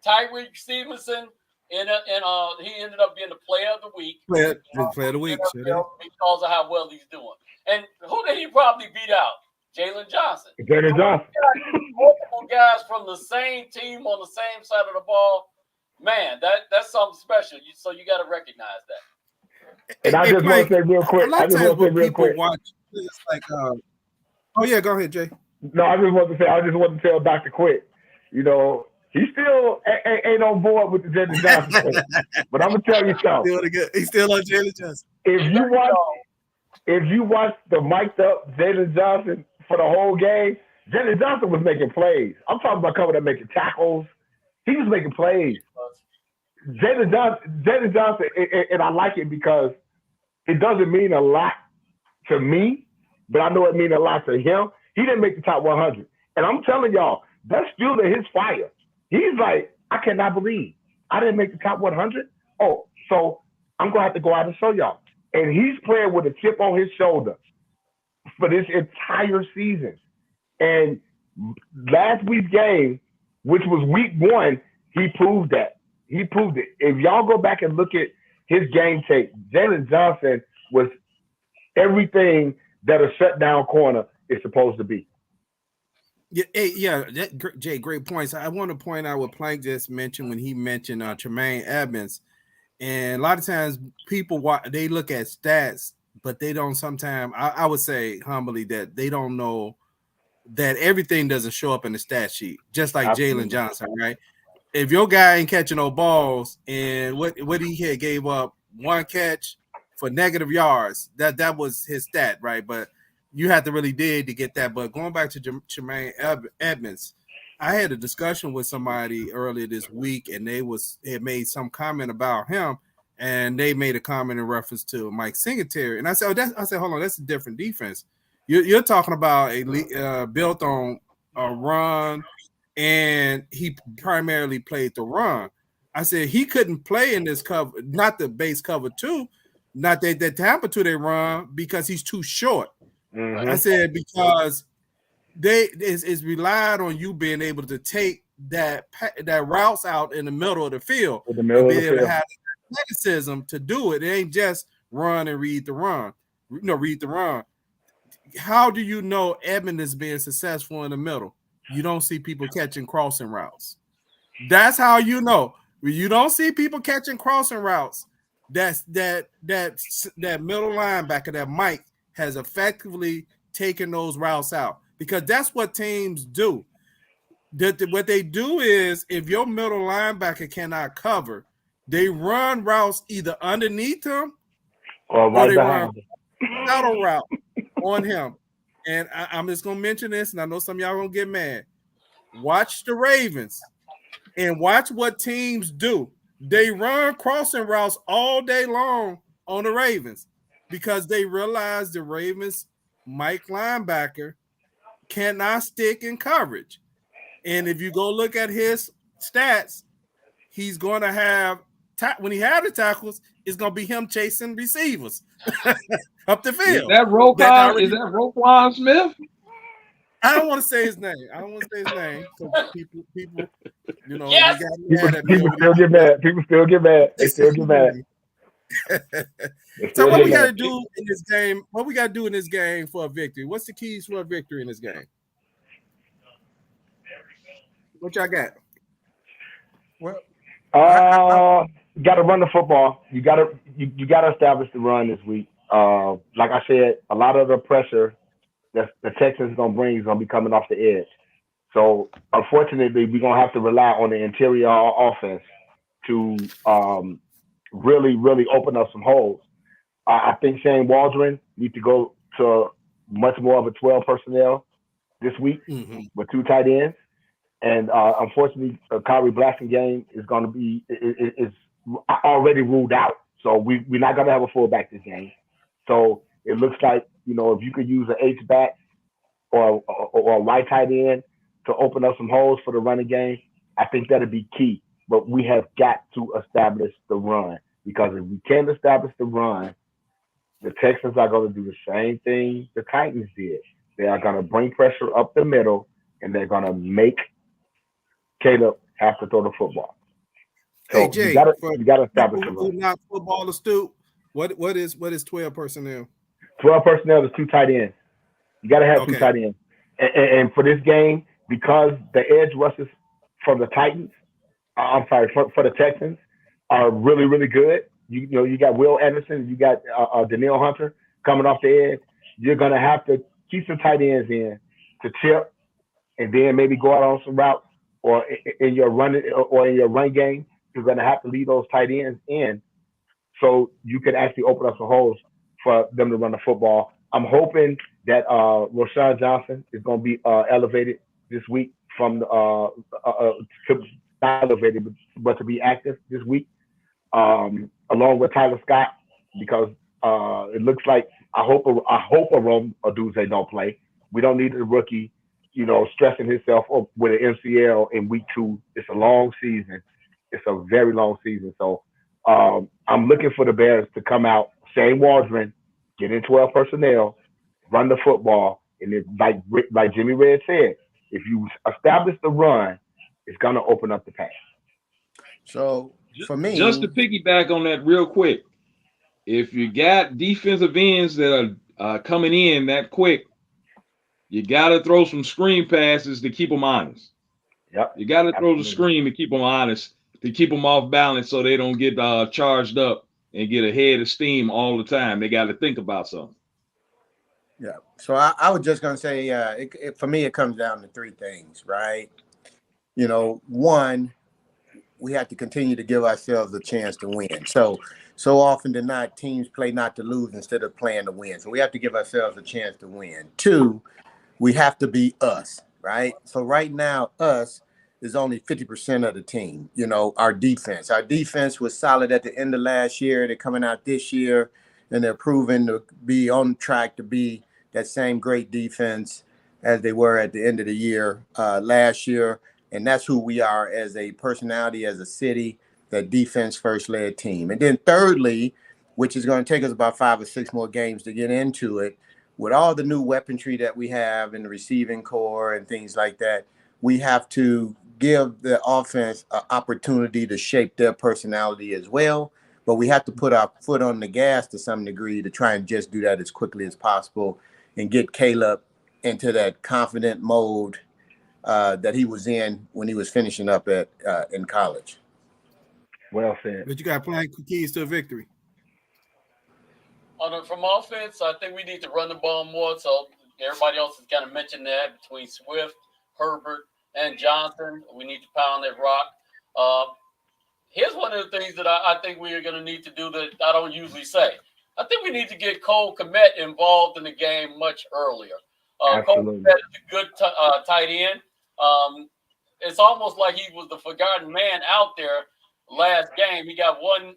Tyreek Stevenson, and he ended up being the player of the week. Player of the week. Because of how well he's doing. And who did he probably beat out? Jalen Johnson. Multiple guys from the same team on the same side of the ball. Man, that's something special. So you got to recognize that. And I just want to say real quick. Watch, it's like, oh yeah, go ahead, Jay. No, I just want to tell Dr. Quick, he still ain't on board with the Jalen Johnson thing. But I'm gonna tell you something. He's still on Jalen Johnson. If you watch the mic'd up Jalen Johnson for the whole game, Jalen Johnson was making plays. I'm talking about coming up making tackles. He was making plays. Jalen Johnson, and I like it because it doesn't mean a lot to me, but I know it means a lot to him. He didn't make the top 100. And I'm telling y'all, that's fuel to his fire. He's like, I cannot believe I didn't make the top 100. Oh, so I'm going to have to go out and show y'all. And he's playing with a chip on his shoulder for this entire season. And last week's game, which was week 1, he proved that. He proved it. If y'all go back and look at his game tape, Jalen Johnson was everything that a shutdown corner is supposed to be. Yeah, Jay, great points. I want to point out what Plank just mentioned when he mentioned Tremaine Edmonds. And a lot of times people they look at stats, but they don't sometimes, I would say humbly that they don't know that everything doesn't show up in the stat sheet, just like Jalen Johnson, right? If your guy ain't catching no balls and what he had gave up 1 catch for negative yards, that was his stat, right? But you have to really dig to get that. But going back to Tremaine Edmonds, I had a discussion with somebody earlier this week, and they had made some comment about him, and they made a comment in reference to Mike Singletary. And I said, hold on, that's a different defense. You're talking about a built on a run, and he primarily played the run. I said he couldn't play in this cover, not the base cover 2, not that Tampa 2 they run, because he's too short. Mm-hmm. I said because it's relied on you being able to take that routes out in the middle of the field, to have athleticism to do it. It ain't just run and read the run. Read the run. How do you know Edmond is being successful in the middle? You don't see people catching crossing routes. That's how you know. When you don't see people catching crossing routes, that middle linebacker, that Mike, has effectively taken those routes out. because that's what teams do. What they do is, if your middle linebacker cannot cover, they run routes either underneath him or or right they run behind him. shadow route on him. And I'm just going to mention this, and I know some of y'all going to get mad. Watch the Ravens and watch what teams do. They run crossing routes all day long on the Ravens because they realize the Ravens' Mike linebacker cannot stick in coverage. And if you go look at his stats, he's going to have, when he has the tackles, it's going to be him chasing receivers up the field. Is that Roquan Smith? I don't want to say his name. So people, you know, Yes! they got mad at me. People still get mad. People still get mad. They still get mad. So what we got to do in this game? What we got to do in this game for a victory? What's the keys for a victory in this game? What y'all got? Well, you got to run the football. You got to establish the run this week. Like I said, a lot of the pressure that the Texans gonna bring is gonna be coming off the edge. So unfortunately, we're gonna have to rely on the interior offense to really, really open up some holes. I think Shane Waldron needs to go to much more of a 12 personnel this week with 2 tight ends. And unfortunately, Kyrie Blasingame is going to be is already ruled out. So we're not going to have a fullback this game. So it looks like, if you could use an H-back or a right tight end to open up some holes for the running game, I think that'd be key. But we have got to establish the run, because if we can't establish the run, the Texans are going to do the same thing the Titans did. They are going to bring pressure up the middle, and they're going to make Caleb have to throw the football. So hey Jay, you got to establish the run. Not football astute. What is 12 personnel? 12 personnel is 2 tight ends. You got to have 2 tight ends. And for this game, because the edge rushes for the Titans, for the Texans are really, really good. You got Will Anderson, you got Danielle Hunter coming off the edge. You're gonna have to keep some tight ends in to chip, and then maybe go out on some routes, or in your run game, you're gonna have to leave those tight ends in, so you can actually open up some holes for them to run the football. I'm hoping that Roschon Johnson is going to be elevated this week from not elevated, but to be active this week, along with Tyler Scott, because it looks like I hope Arome Oduze don't play. We don't need a rookie, stressing himself up with an MCL in week 2. It's a long season. It's a very long season. So I'm looking for the Bears to come out, Shane Waldron, get in 12 personnel, run the football, and if, like Jimmy Red said, if you establish the run, it's going to open up the pass. So for me, just to piggyback on that real quick, if you got defensive ends that are coming in that quick, you got to throw some screen passes to keep them honest. Yep, you got to throw the screen to keep them honest, to keep them off balance, so they don't get charged up and get a head of steam all the time. They got to think about something. Yeah. So I was just going to say, for me, it comes down to 3 things, right? One, we have to continue to give ourselves a chance to win. So often than not, teams play not to lose instead of playing to win. So we have to give ourselves a chance to win. 2, we have to be us, right? So right now, us is only 50% of the team. Our defense. Our defense was solid at the end of last year. They're coming out this year, and they're proving to be on track to be that same great defense as they were at the end of the year last year. And that's who we are as a personality, as a city, that defense first led team. And then thirdly, which is going to take us about 5 or 6 more games to get into it, with all the new weaponry that we have in the receiving core and things like that, we have to give the offense an opportunity to shape their personality as well. But we have to put our foot on the gas to some degree to try and just do that as quickly as possible and get Caleb into that confident mode that he was in when he was finishing up in college. Well said. But you got plenty of keys to a victory. From offense, I think we need to run the ball more. So everybody else has kind of mentioned that between Swift, Herbert, and Johnson. We need to pound that rock. Here's one of the things that I think we are going to need to do that I don't usually say. I think we need to get Cole Kmet involved in the game much earlier. Cole Kmet is a good tight end. It's almost like he was the forgotten man out there last game. He got one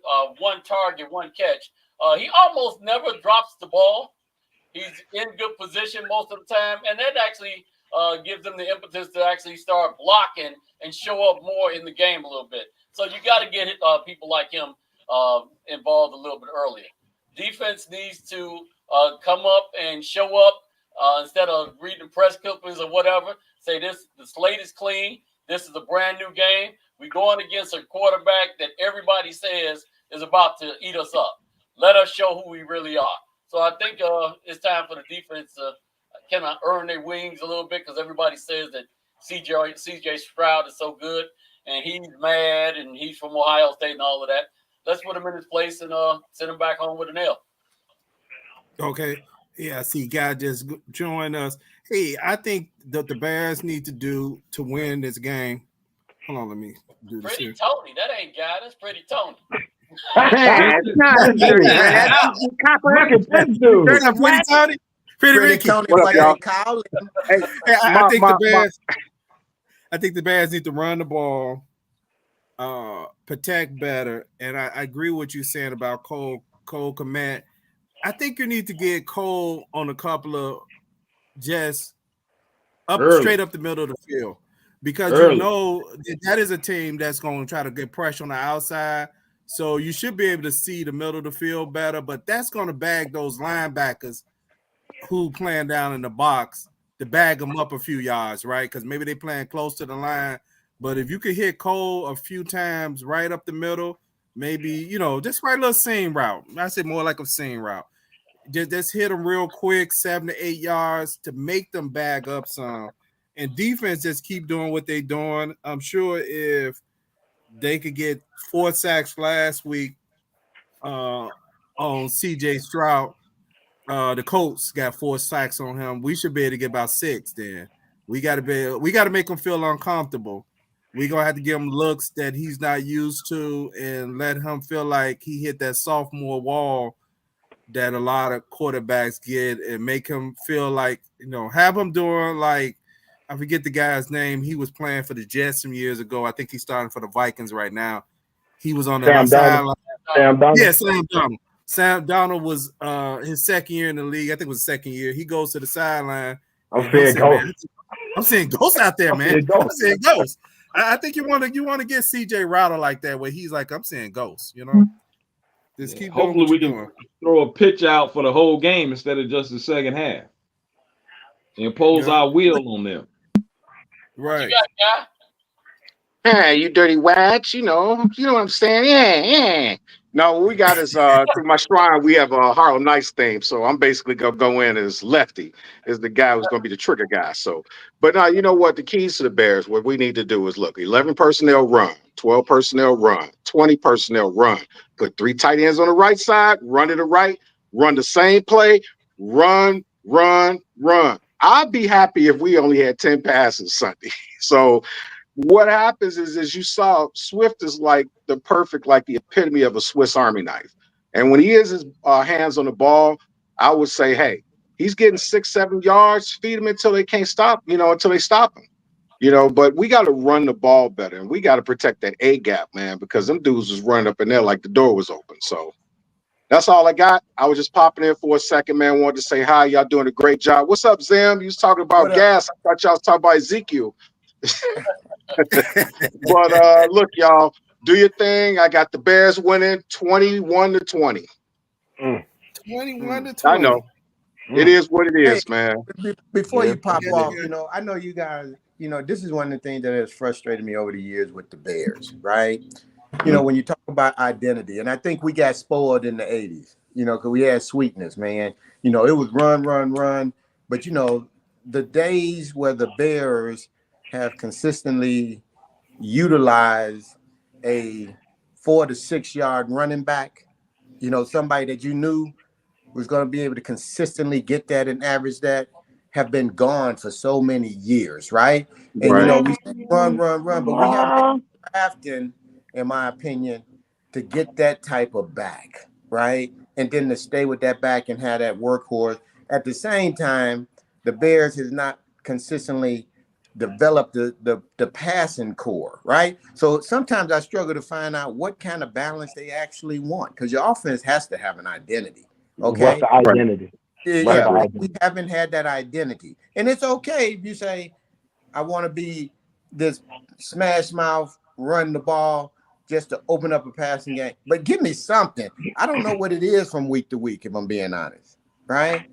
target, one catch. He almost never drops the ball. He's in good position most of the time, and that actually gives him the impetus to actually start blocking and show up more in the game a little bit. So you got to get people like him involved a little bit earlier. Defense needs to come up and show up instead of reading press clippings or whatever. Say the slate is clean. This is a brand new game. We're going against a quarterback that everybody says is about to eat us up. Let us show who we really are. So I think it's time for the defense to kind of earn their wings a little bit because everybody says that CJ Stroud is so good and he's mad and he's from Ohio State and all of that. Let's put him in his place and send him back home with an L. Okay. Yeah, see, guy just joined us. Hey, I think that the Bears need to do to win this game. Hold on, let me do this. Pretty Tony. That ain't guy. That's Pretty Tony. It's not dude, man. Look at this dude. Pretty Tony. Pretty Ricky. What up, y'all? Hey, I think the Bears need to run the ball, protect better, and I agree with what you're saying about Cole Kmet. I think you need to get Cole on a couple of just straight up the middle of the field because you know that is a team that's going to try to get pressure on the outside. So you should be able to see the middle of the field better, but that's going to bag those linebackers who playing down in the box to bag them up a few yards, right? Because maybe they playing close to the line. But if you could hit Cole a few times right up the middle, maybe, just right a little seam route. I say more like a seam route. Just hit them real quick, 7 to 8 yards to make them bag up some. And defense just keep doing what they're doing. I'm sure if they could get 4 sacks last week on CJ Stroud, the Colts got 4 sacks on him. We should be able to get about 6 then. We got to make him feel uncomfortable. We're going to have to give him looks that he's not used to and let him feel like he hit that sophomore wall that a lot of quarterbacks get and make him feel like, have him doing like, I forget the guy's name. He was playing for the Jets some years ago. I think he's starting for the Vikings right now. He was on the sideline. Sam Darnold. Yeah, Sam Darnold. Sam Darnold was his second year in the league. I think it was the second year. He goes to the sideline. I'm seeing ghosts out there, man. I'm seeing ghosts. I think you want to get CJ Router like that, where he's like, I'm seeing ghosts. Just keep. Hopefully, we can throw a pitch out for the whole game instead of just the second half. Impose our will on them. Right. You got Hey, you dirty wags, you know what I'm saying? Yeah. No, what we got is through my shrine, we have a Harlem Nights theme. So I'm basically gonna go in as Lefty, is the guy who's gonna be the trigger guy. So, but now you know what? The keys to the Bears, what we need to do is look, 11 personnel run, 12 personnel run, 20 personnel run, put 3 tight ends on the right side, run to the right, run the same play, run. I'd be happy if we only had 10 passes Sunday. So what happens is, as you saw, Swift is like the epitome of a Swiss Army knife. And when he has his hands on the ball, I would say, hey, he's getting 6-7 yards, feed him until they can't stop, until they stop him. But we got to run the ball better, and we got to protect that A gap, man, because them dudes was running up in there like the door was open. So that's all I got. I was just popping in for a second, man. Wanted to say hi. Y'all doing a great job. What's up, Zim? You was talking about gas. I thought y'all was talking about Ezekiel. But look, y'all, do your thing. I got the Bears winning 21-20. 21-20. I know. It is what it is, man. Before you pop off, I know you guys, this is one of the things that has frustrated me over the years with the Bears, right? When you talk about identity, and I think we got spoiled in the 80s, because we had sweetness, man. It was run. But, the days where the Bears have consistently utilized a 4 to 6 yard running back, somebody that you knew was going to be able to consistently get that and average that. have been gone for so many years, right? And you know, we say run, but we haven't been drafting, in my opinion, to get that type of back, right? And then to stay with that back and have that workhorse. At the same time, the Bears has not consistently developed the passing core, right? So sometimes I struggle to find out what kind of balance they actually want, because your offense has to have an identity. Okay. What's the identity? What's the identity? We haven't had that identity. And it's okay if you say, I want to be this smash mouth, run the ball just to open up a passing game. But give me something. I don't know what it is from week to week, if I'm being honest. Right?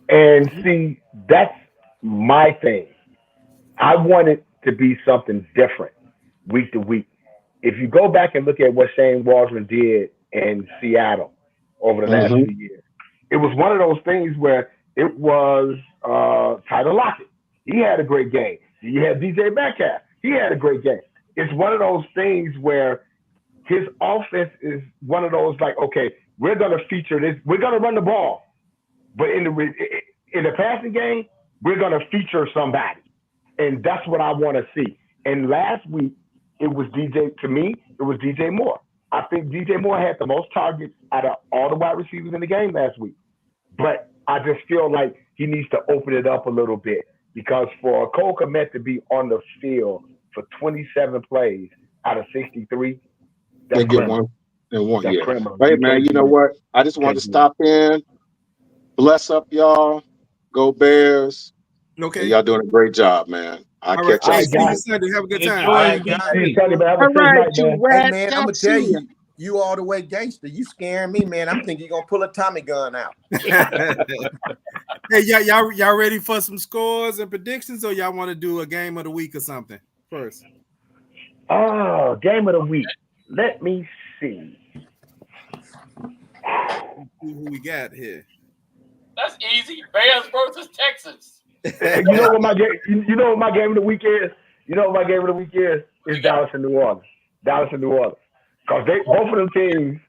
And see, that's my thing. I want it to be something different week to week. If you go back and look at what Shane Waldron did in Seattle over the last few years, it was one of those things where it was Tyler Lockett. He had a great game. You had DJ Metcalf. He had a great game. It's one of those things where his offense is one of those like, okay, we're going to feature this. We're going to run the ball. But in the passing game, we're going to feature somebody. And that's what I want to see. And last week, it was DJ Moore. I think DJ Moore had the most targets out of all the wide receivers in the game last week. But I just feel like he needs to open it up a little bit, because for Cole Kmet to be on the field for 27 plays out of 63, that's criminal. That's criminal. Right, man, you know what? I just wanted to stop in. Bless up, y'all. Go Bears. Okay. And y'all doing a great job, man. I'll catch y'all. See you Sunday. Have a good time. All right, hey, man, I'm going to tell you, you all the way gangster. You scaring me, man. I'm thinking you're going to pull a Tommy gun out. Hey, y'all ready for some scores and predictions, or y'all want to do a game of the week or something first? Oh, game of the week. Let me see. Who we got here? That's easy. Bears versus Texans. You know what my game? You know what my game of the week is? You know what my game of the week is? It's Dallas and New Orleans. Dallas and New Orleans. Because both of them teams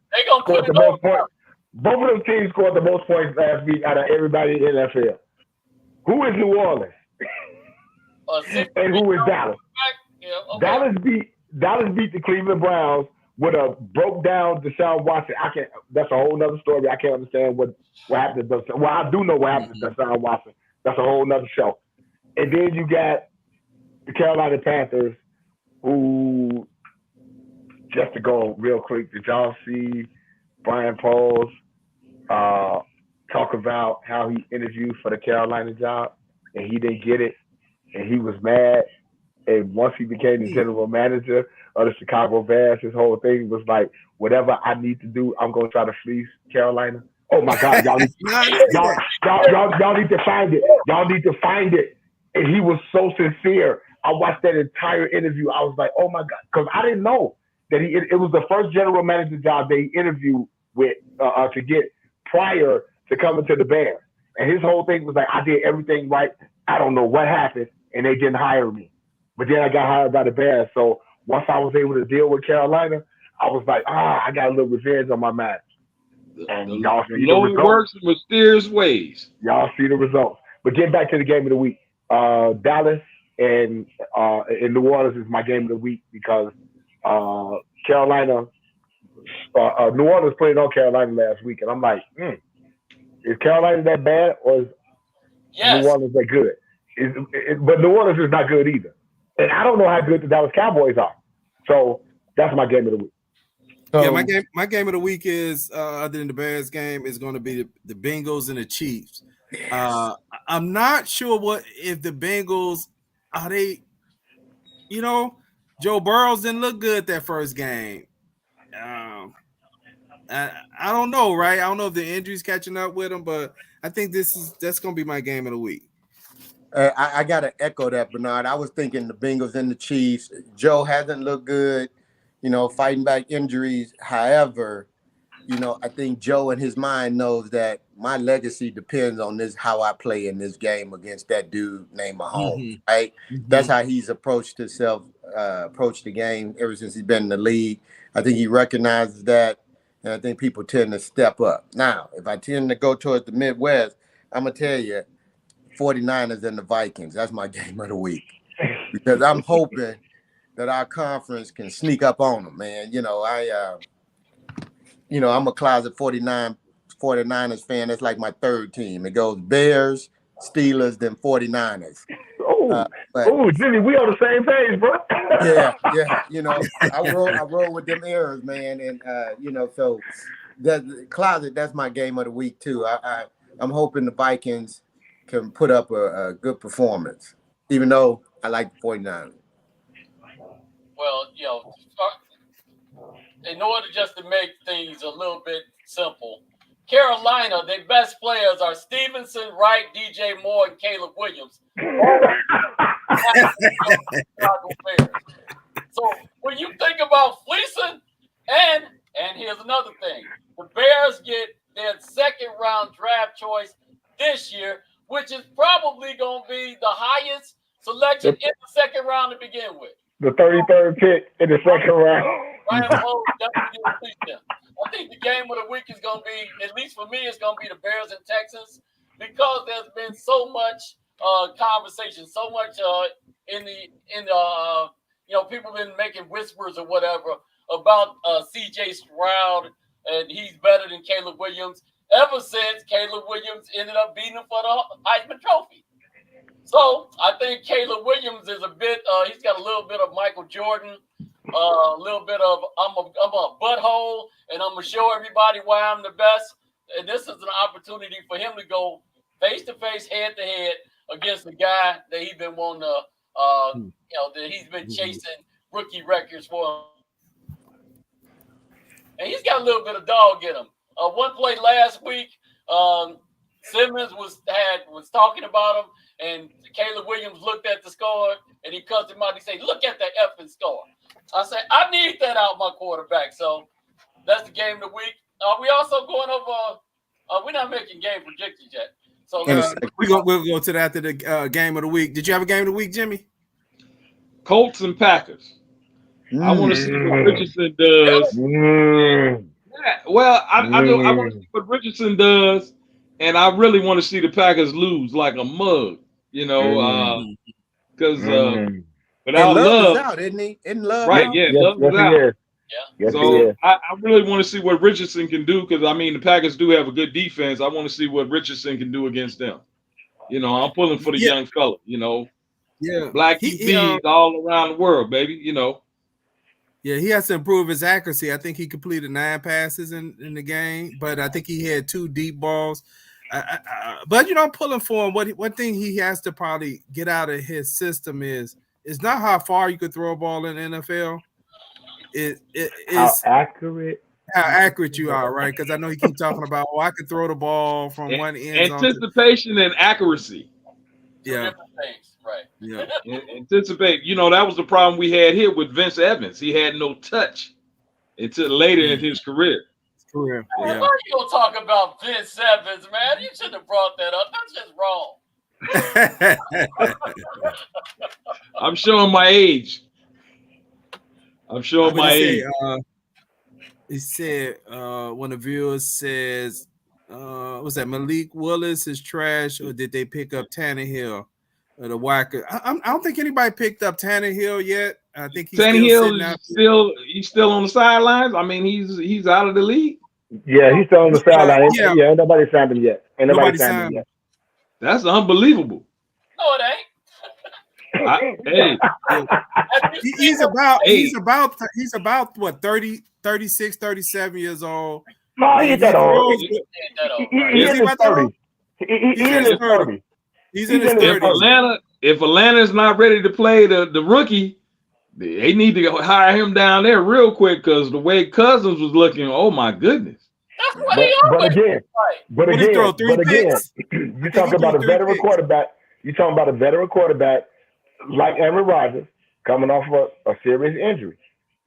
scored the most points. Both of them teams scored the most points last week out of everybody in the NFL. Who is New Orleans? And who is Dallas? Yeah, okay. Dallas beat the Cleveland Browns with a broke down Deshaun Watson. That's a whole nother story. I can't understand what happened to Deshaun. Well, I do know what happened to Deshaun Watson. That's a whole nother show. And then you got the Carolina Panthers, who, just to go real quick, did y'all see Brian Poles talk about how he interviewed for the Carolina job and he didn't get it and he was mad? And once he became the general manager of the Chicago Bears, his whole thing was like, whatever I need to do, I'm going to try to fleece Carolina. Oh my God, y'all need to find it. Y'all need to find it. And he was so sincere. I watched that entire interview. I was like, oh my God, because I didn't know that it was the first general manager job they interviewed with to get prior to coming to the Bears. And his whole thing was like, I did everything right. I don't know what happened, and they didn't hire me. But then I got hired by the Bears. So once I was able to deal with Carolina, I was like, I got a little revenge on my match. And y'all see the results. Works in mysterious ways. Y'all see the results. But getting back to the game of the week, Dallas and New Orleans is my game of the week because Carolina, New Orleans played on Carolina last week, and I'm like, is Carolina that bad or is New Orleans that good? But New Orleans is not good either. And I don't know how good the Dallas Cowboys are. So that's my game of the week. Yeah, my game of the week is other than the Bears game is going to be the Bengals and the Chiefs. Yes. I'm not sure if the Bengals are they. You know, Joe Burrows didn't look good that first game. I don't know, right? I don't know if the injury's catching up with him, but I think that's going to be my game of the week. I got to echo that, Bernard. I was thinking the Bengals and the Chiefs. Joe hasn't looked good, fighting back injuries. However, I think Joe in his mind knows that my legacy depends on how I play in this game against that dude named Mahomes, right? Mm-hmm. That's how he's approached the game ever since he's been in the league. I think he recognizes that, and I think people tend to step up. Now, if I tend to go towards the Midwest, I'm going to tell you, 49ers and the Vikings. That's my game of the week. Because I'm hoping that our conference can sneak up on them, man. I'm a closet 49ers fan. That's like my third team. It goes Bears, Steelers, then 49ers. Jimmy, we on the same page, bro. yeah. I roll with them errors, man. And so the closet, that's my game of the week too. I'm hoping the Vikings can put up a good performance, even though I like the 49ers. Well, in order just to make things a little bit simple, Carolina, their best players are Stevenson, Wright, DJ Moore, and Caleb Williams. So when you think about fleecing, and here's another thing, the Bears get their second round draft choice this year, which is probably going to be the highest selection in the second round to begin with. The 33rd pick in the second round. Ryan Poles definitely didn't fleece them. I think the game of the week is going to be, at least for me, it's going to be the Bears and Texans, because there's been so much conversation, so much people been making whispers or whatever about C.J. Stroud, and he's better than Caleb Williams ever since Caleb Williams ended up beating him for the Heisman Trophy. So I think Caleb Williams is a bit. He's got a little bit of Michael Jordan, a little bit of I'm a butthole, and I'm gonna show everybody why I'm the best. And this is an opportunity for him to go face to face, head to head against the guy that he's been wanting to, that he's been chasing rookie records for. And he's got a little bit of dog in him. One play last week, Simmons was talking about him, and Caleb Williams looked at the score, and he cussed him out. He said, "Look at that effing score." I said, "I need that out of my quarterback." So that's the game of the week. We also going over. We're not making game predictions yet. So we'll go to that after the game of the week. Did you have a game of the week, Jimmy? Colts and Packers. I want to see what Richardson does. Well, I want to see what Richardson does, and I really want to see the Packers lose like a mug, because without Love, is out, isn't he? Isn't Love right? out? Yeah, Love is out. Yes, so I really want to see what Richardson can do, because the Packers do have a good defense. I want to see what Richardson can do against them. I'm pulling for the young fella. Black QBs all around the world, baby. Yeah, he has to improve his accuracy. I think he completed 9 passes in the game, but I think he had 2 deep balls. But I'm pulling for him. One thing he has to probably get out of his system is not how far you could throw a ball in the NFL. It is how accurate you are, right? Because I know he keeps talking about, I could throw the ball from one end. Anticipation and accuracy. Different things, right? Yeah. Anticipate. That was the problem we had here with Vince Evans. He had no touch until later in his career. Why are you gonna talk about Vince Evans, man? You shouldn't have brought that up. That's just wrong. I'm showing my age. He said when the viewer says, was that Malik Willis is trash, or did they pick up Tannehill? The Wacker. I don't think anybody picked up Tannehill yet. I think he's still on the sidelines. He's out of the league. Yeah, he's still on the sideline. Yeah, nobody signed him yet. That's unbelievable. No, it ain't. He's about what, 30, 36, 37 years old. No, he ain't that old. He's in his 30s. He's in his 30s. He's in his 30s. If Atlanta's not ready to play the rookie, they need to hire him down there real quick, because the way Cousins was looking, oh my goodness. But again, you talk about a veteran quarterback. You talking about a veteran quarterback like Aaron Rodgers coming off a serious injury,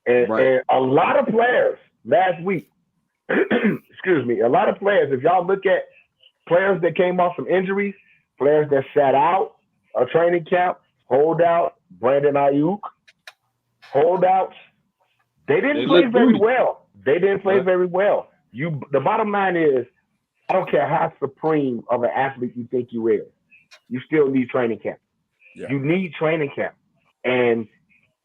and a lot of players last week. Excuse me, a lot of players. If y'all look at players that came off some injuries, players that sat out a training camp, holdout, Brandon Ayuk, holdouts, they didn't play very well. The bottom line is, I don't care how supreme of an athlete you think you is. you still need training camp. Yeah. You need training camp. And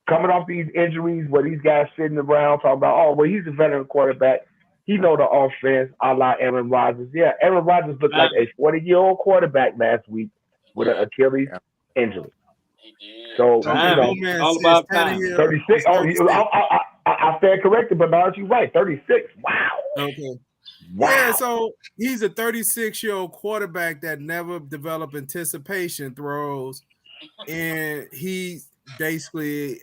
coming off these injuries where these guys sitting around talking about, oh, well, he's a veteran quarterback. He know the offense, a la Aaron Rodgers. Yeah, Aaron Rodgers looked like a 40-year-old quarterback last week with an Achilles injury. He did. So, Timing. man, All about Tannehill timing. 36. is Oh, 36. I stand corrected, but Lars, you're right. 36. Wow. Okay. Wow. Yeah, so he's a 36-year-old quarterback that never developed anticipation throws, and he basically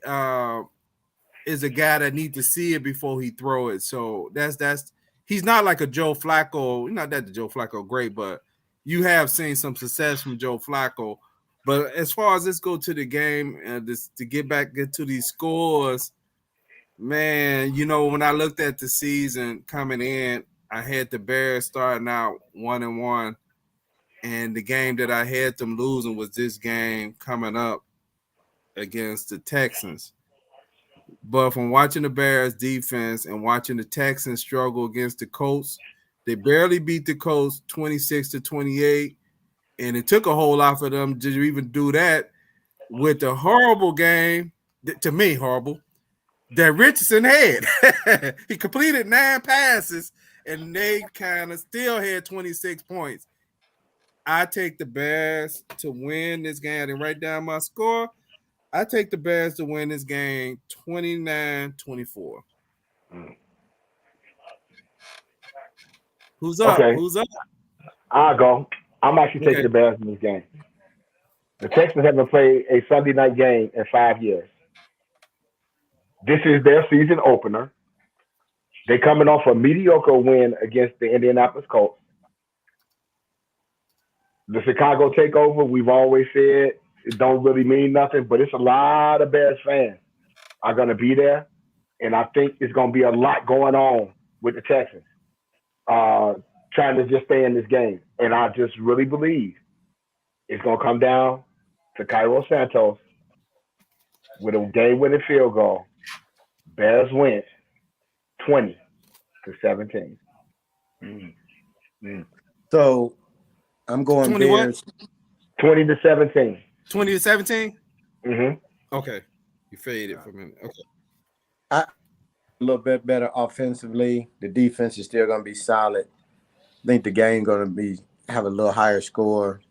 is a guy that needs to see it before he throw it. So that's he's not like a Joe Flacco. Not that the Joe Flacco great, but you have seen some success from Joe Flacco. But as far as let's go to the game and to get to these scores, man, when I looked at the season coming in, I had the Bears starting out 1-1, and the game that I had them losing was this game coming up against the Texans. But from watching the Bears defense and watching the Texans struggle against the Colts, they barely beat the Colts 26-28, and it took a whole lot for them to even do that with the horrible game, to me horrible, that Richardson had. He completed 9 passes, and they kind of still had 26 points. I take the Bears to win this game. I didn't write down my score. I take the Bears to win this game 29-24. Who's up? Okay. Who's up? I'll go. I'm actually taking the Bears in this game. The Texans haven't played a Sunday night game in 5 years. This is their season opener. They're coming off a mediocre win against the Indianapolis Colts. The Chicago takeover, we've always said, it don't really mean nothing, but it's a lot of Bears fans are going to be there, and I think it's going to be a lot going on with the Texans trying to just stay in this game. And I just really believe it's going to come down to Cairo Santos with a game-winning field goal. Bears win 20-17. So I'm going 20 Bears. 20-17. 20-17? Mm-hmm. Okay. You faded for a minute. Okay. A little bit better offensively. The defense is still going to be solid. I think the game going to have a little higher score.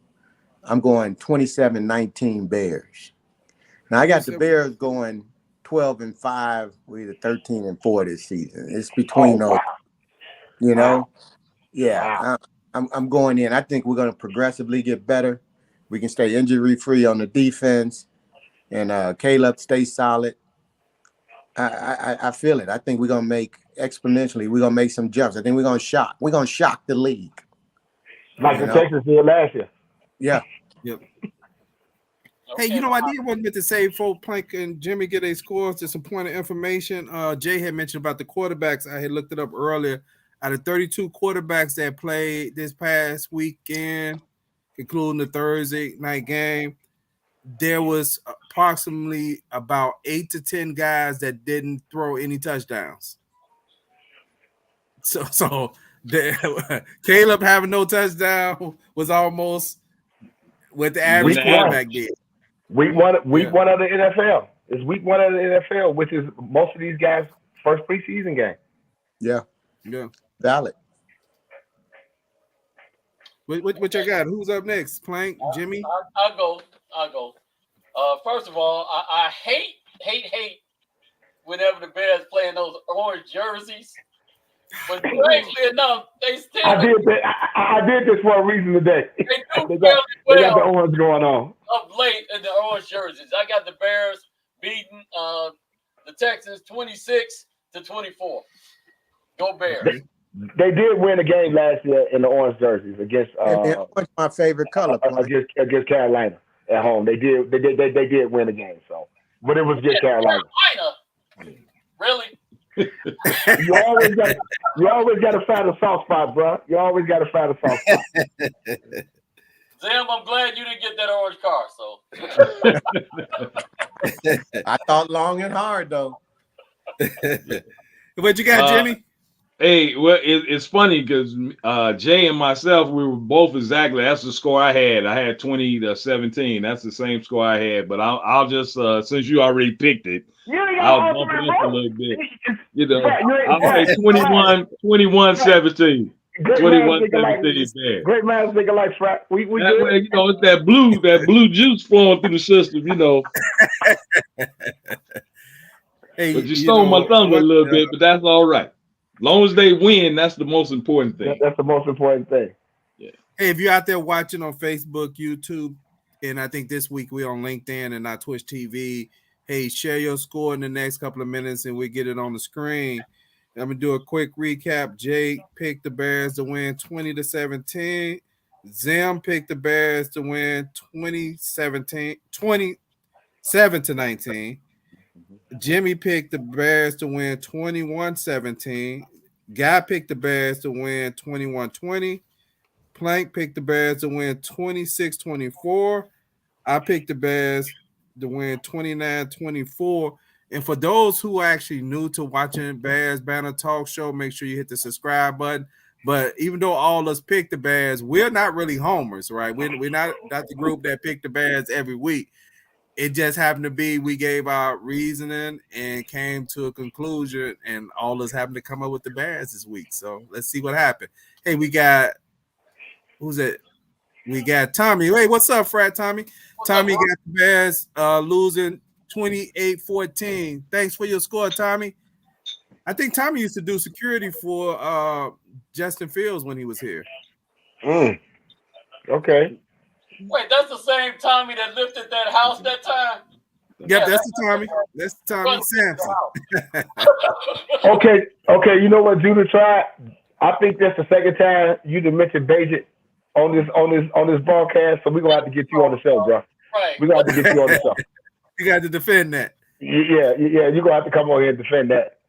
I'm going 27-19 Bears. Now I got the Bears going 12-5 with either 13-4 this season. It's between those. Wow. Yeah. Wow. I'm going in. I think we're going to progressively get better. We can stay injury free on the defense, and Caleb stays solid. I feel it. I think we're gonna make exponentially. We're gonna make some jumps. I think we're gonna shock. We're gonna shock the league, like the Texans did last year. Yeah. Yep. Hey, I did want to say, before Plank and Jimmy get a scores, just some point of information. Jay had mentioned about the quarterbacks. I had looked it up earlier. Out of 32 quarterbacks that played this past weekend, including the Thursday night game, there was approximately about 8 to 10 guys that didn't throw any touchdowns. So Caleb having no touchdown was almost what the average quarterback did. Week one of the NFL. It's week 1 of the NFL, which is most of these guys' first preseason game. Yeah. Valid. What you got? Who's up next? Plank, Jimmy? I'll go. First of all, I hate whenever the Bears play in those orange jerseys. But strangely enough, they still. I did this for a reason today. They do they fairly got the well orange going on. of late in the orange jerseys. I got the Bears beating the Texans 26-24. Go Bears. They did win a game last year in the orange jerseys against what's my favorite color? Against Carolina at home. They did win a game. So, but it was just Carolina. Really? You always got to find a soft spot, bro. You always got to find a soft spot. Zim, I'm glad you didn't get that orange car. So I thought long and hard though. What you got, Jimmy? Hey, well, it's funny because Jay and myself, we were both exactly. That's the score I had. I had 20-17. That's the same score I had. But I'll just since you already picked it, You ain't got to I'll alter bump it it, up a bro. little bit. Right, you ain't, I'll say right, 21-17. Great minds think alike. 21-17 there. Great minds think alike, Frat. We That good. way, it's that blue juice flowing through the system, Hey, But you stole my thunder a little bit, but that's all right. As long as they win, that's the most important thing. That's the most important thing. Yeah. Hey, if you're out there watching on Facebook, YouTube, and I think this week we're on LinkedIn and not Twitch TV, hey, share your score in the next couple of minutes and we get it on the screen. I'm gonna do a quick recap. Jake picked the Bears to win 20-17. Zim picked the Bears to win 27-19. Jimmy picked the Bears to win 21-17. Guy picked the Bears to win 21-20. Plank picked the Bears to win 26-24. I picked the Bears to win 29-24. And for those who are actually new to watching Bears Banner Talk Show, make sure you hit the subscribe button. But even though all of us pick the Bears, we're not really homers, right? We're not the group that pick the Bears every week. It just happened to be we gave our reasoning and came to a conclusion, and all of us happened to come up with the Bears this week. So let's see what happened. Hey, we got who's it? We got Tommy. Hey, what's up, Frat Tommy? Tommy got the Bears losing 28-14. Thanks for your score, Tommy. I think Tommy used to do security for Justin Fields when he was here. Okay. Wait, that's the same Tommy that lifted that house that time? Yep, that's the Tommy. That's the Tommy Sampson. Okay. You know what Judah tried? I think that's the second time you done mentioned Bajan on this broadcast. So we're gonna have to get you on the show, bro. Right. We're gonna have to get you on the show. You got to defend that. Yeah. You're gonna have to come on here and defend that.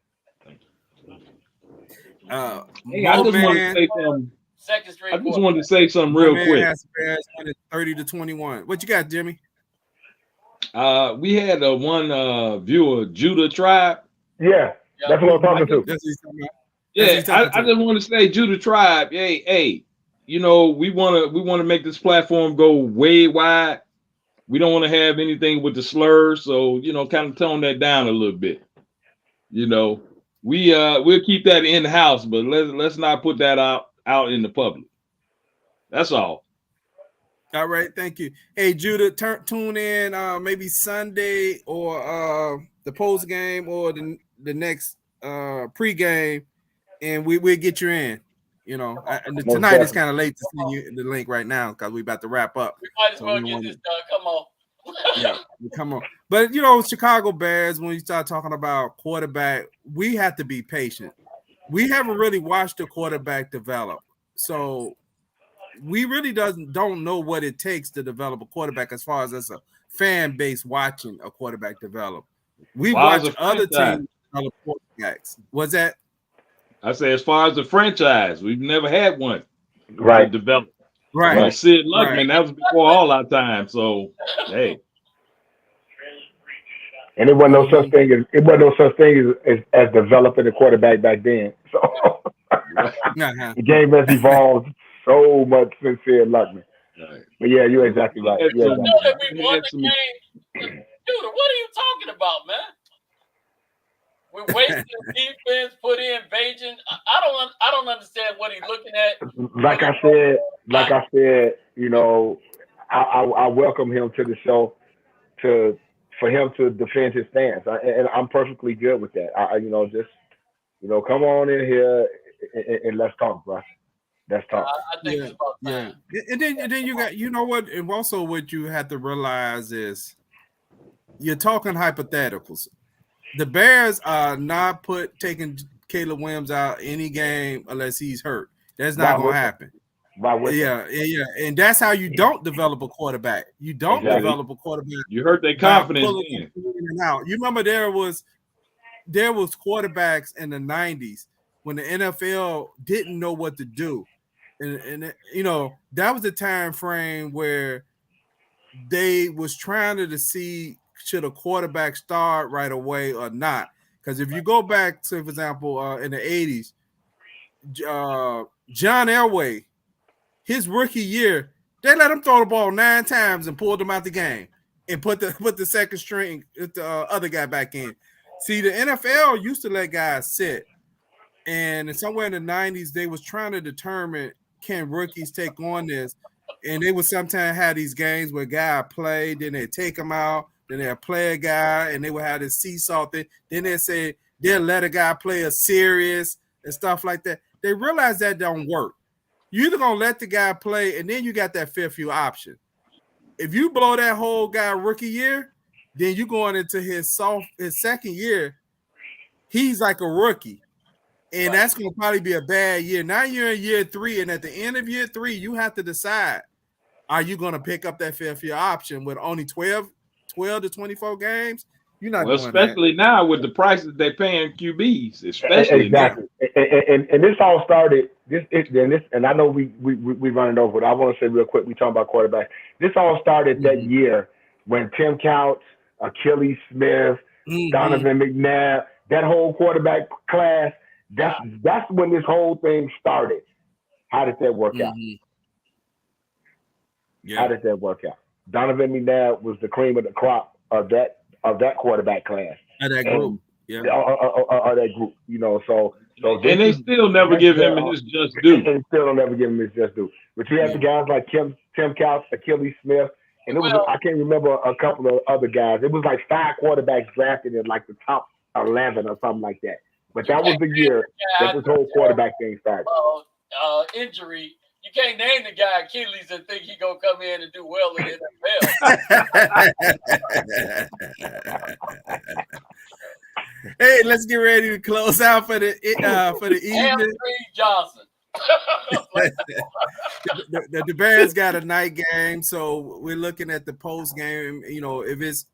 Hey, I just wanted to say something. Second straight. I just wanted to say something real quick. Has Bears winning 30-21. What you got, Jimmy? We had one viewer, Judah Tribe. Yeah, that's what I'm talking to. That's what he's talking about. Yeah, I just want to say, Judah Tribe. Hey, we want to make this platform go way wide. We don't want to have anything with the slurs, so kind of tone that down a little bit. We'll keep that in the house, but let's not put that out in the public. That's all. All right, thank you. Hey, Judah, tune in maybe Sunday or the post game or the next pregame, and we'll get you in. Tonight is kind of late to send you the link right now because we're about to wrap up. We might as well get this done. Come on. Yeah, come on. But Chicago Bears, when you start talking about quarterback, we have to be patient. We haven't really watched the quarterback develop, so we really don't know what it takes to develop a quarterback as far as a fan base watching a quarterback develop. We watch other teams develop quarterbacks. What's that? I say as far as the franchise, we've never had one right develop. Right. Sid Luckman, that was before all our time. So hey. And it wasn't no such thing as developing a quarterback back then. So the game has evolved so much since Sid Luckman. Right. But yeah, you're exactly right. We won the game. Dude, what are you talking about, man? We wasted the defense, put in Bajan. I don't understand what he's looking at. Like I said, I welcome him to the show for him to defend his stance, and I'm perfectly good with that. Come on in here and let's talk, bro. Let's talk. I think it's about time. And then you got, what, and also what you have to realize is you're talking hypotheticals. The Bears are not taking Caleb Williams out any game unless he's hurt. That's not going to happen. Yeah. And that's how you don't develop a quarterback. You don't develop a quarterback. You hurt their confidence. In and out. You remember there was quarterbacks in the 90s when the NFL didn't know what to do. And that was the time frame where they was trying to see should a quarterback start right away or not. Because if you go back to, for example, in the 80s, John Elway, his rookie year, they let him throw the ball 9 times and pulled him out the game and put the second string, the other guy back in. See, the NFL used to let guys sit, and somewhere in the 90s, they was trying to determine, can rookies take on this? And they would sometimes have these games where a guy played, then they take him out, then they'll play a guy, and they would have this seesaw thing. Then they say they'll let a guy play a series and stuff like that. They realize that don't work. You're either gonna let the guy play, and then you got that fifth year option. If you blow that whole guy rookie year, then you going into his second year, he's like a rookie. And that's going to probably be a bad year. Now you're in year 3, and at the end of year 3, you have to decide, are you going to pick up that fifth year option with only 12 to 24 games? You're not doing especially that. now with the prices they're paying QBs, especially exactly. now. And this all started. And I know we running over, but I want to say real quick. We talking about quarterbacks. This all started that year when Tim Couch, Achilles Smith, Donovan McNabb, that whole quarterback class. That's when this whole thing started. How did that work out? Yeah. How did that work out? Donovan McNabb was the cream of the crop of that quarterback class. Of that group. Of that group, you know. So and they still never give him his just due. And still don't ever give him his just due. But you have the guys like Tim Couch, Achilles Smith, and I can't remember a couple of other guys. It was like 5 quarterbacks drafted in like the top 11 or something like that. But that was the year that this whole quarterback thing started. Injury. You can't name the guy Achilles and think he gonna come in and do well in the NFL. Hey, let's get ready to close out for the evening. Johnson. the Bears got a night game, so we're looking at the post game. You know, if it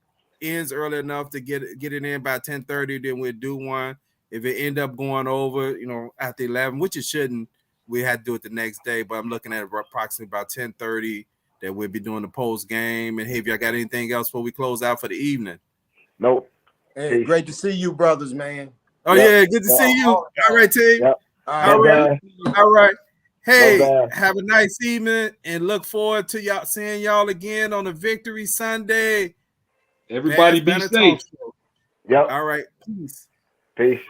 ends early enough to get it in by 10:30, then we'll do one. If it end up going over, you know, after 11, which it shouldn't, we had to do it the next day. But I'm looking at approximately about 10:30 that we'll be doing the post game. And hey, if y'all got anything else before we close out for the evening? Nope. Hey, great to see you, brothers, man. Oh yeah, good to see you. All right, team. Yep. All right. Hey, have a nice evening, and look forward to seeing y'all again on a Victory Sunday. Everybody be safe. Yep. All right. Peace. Peace.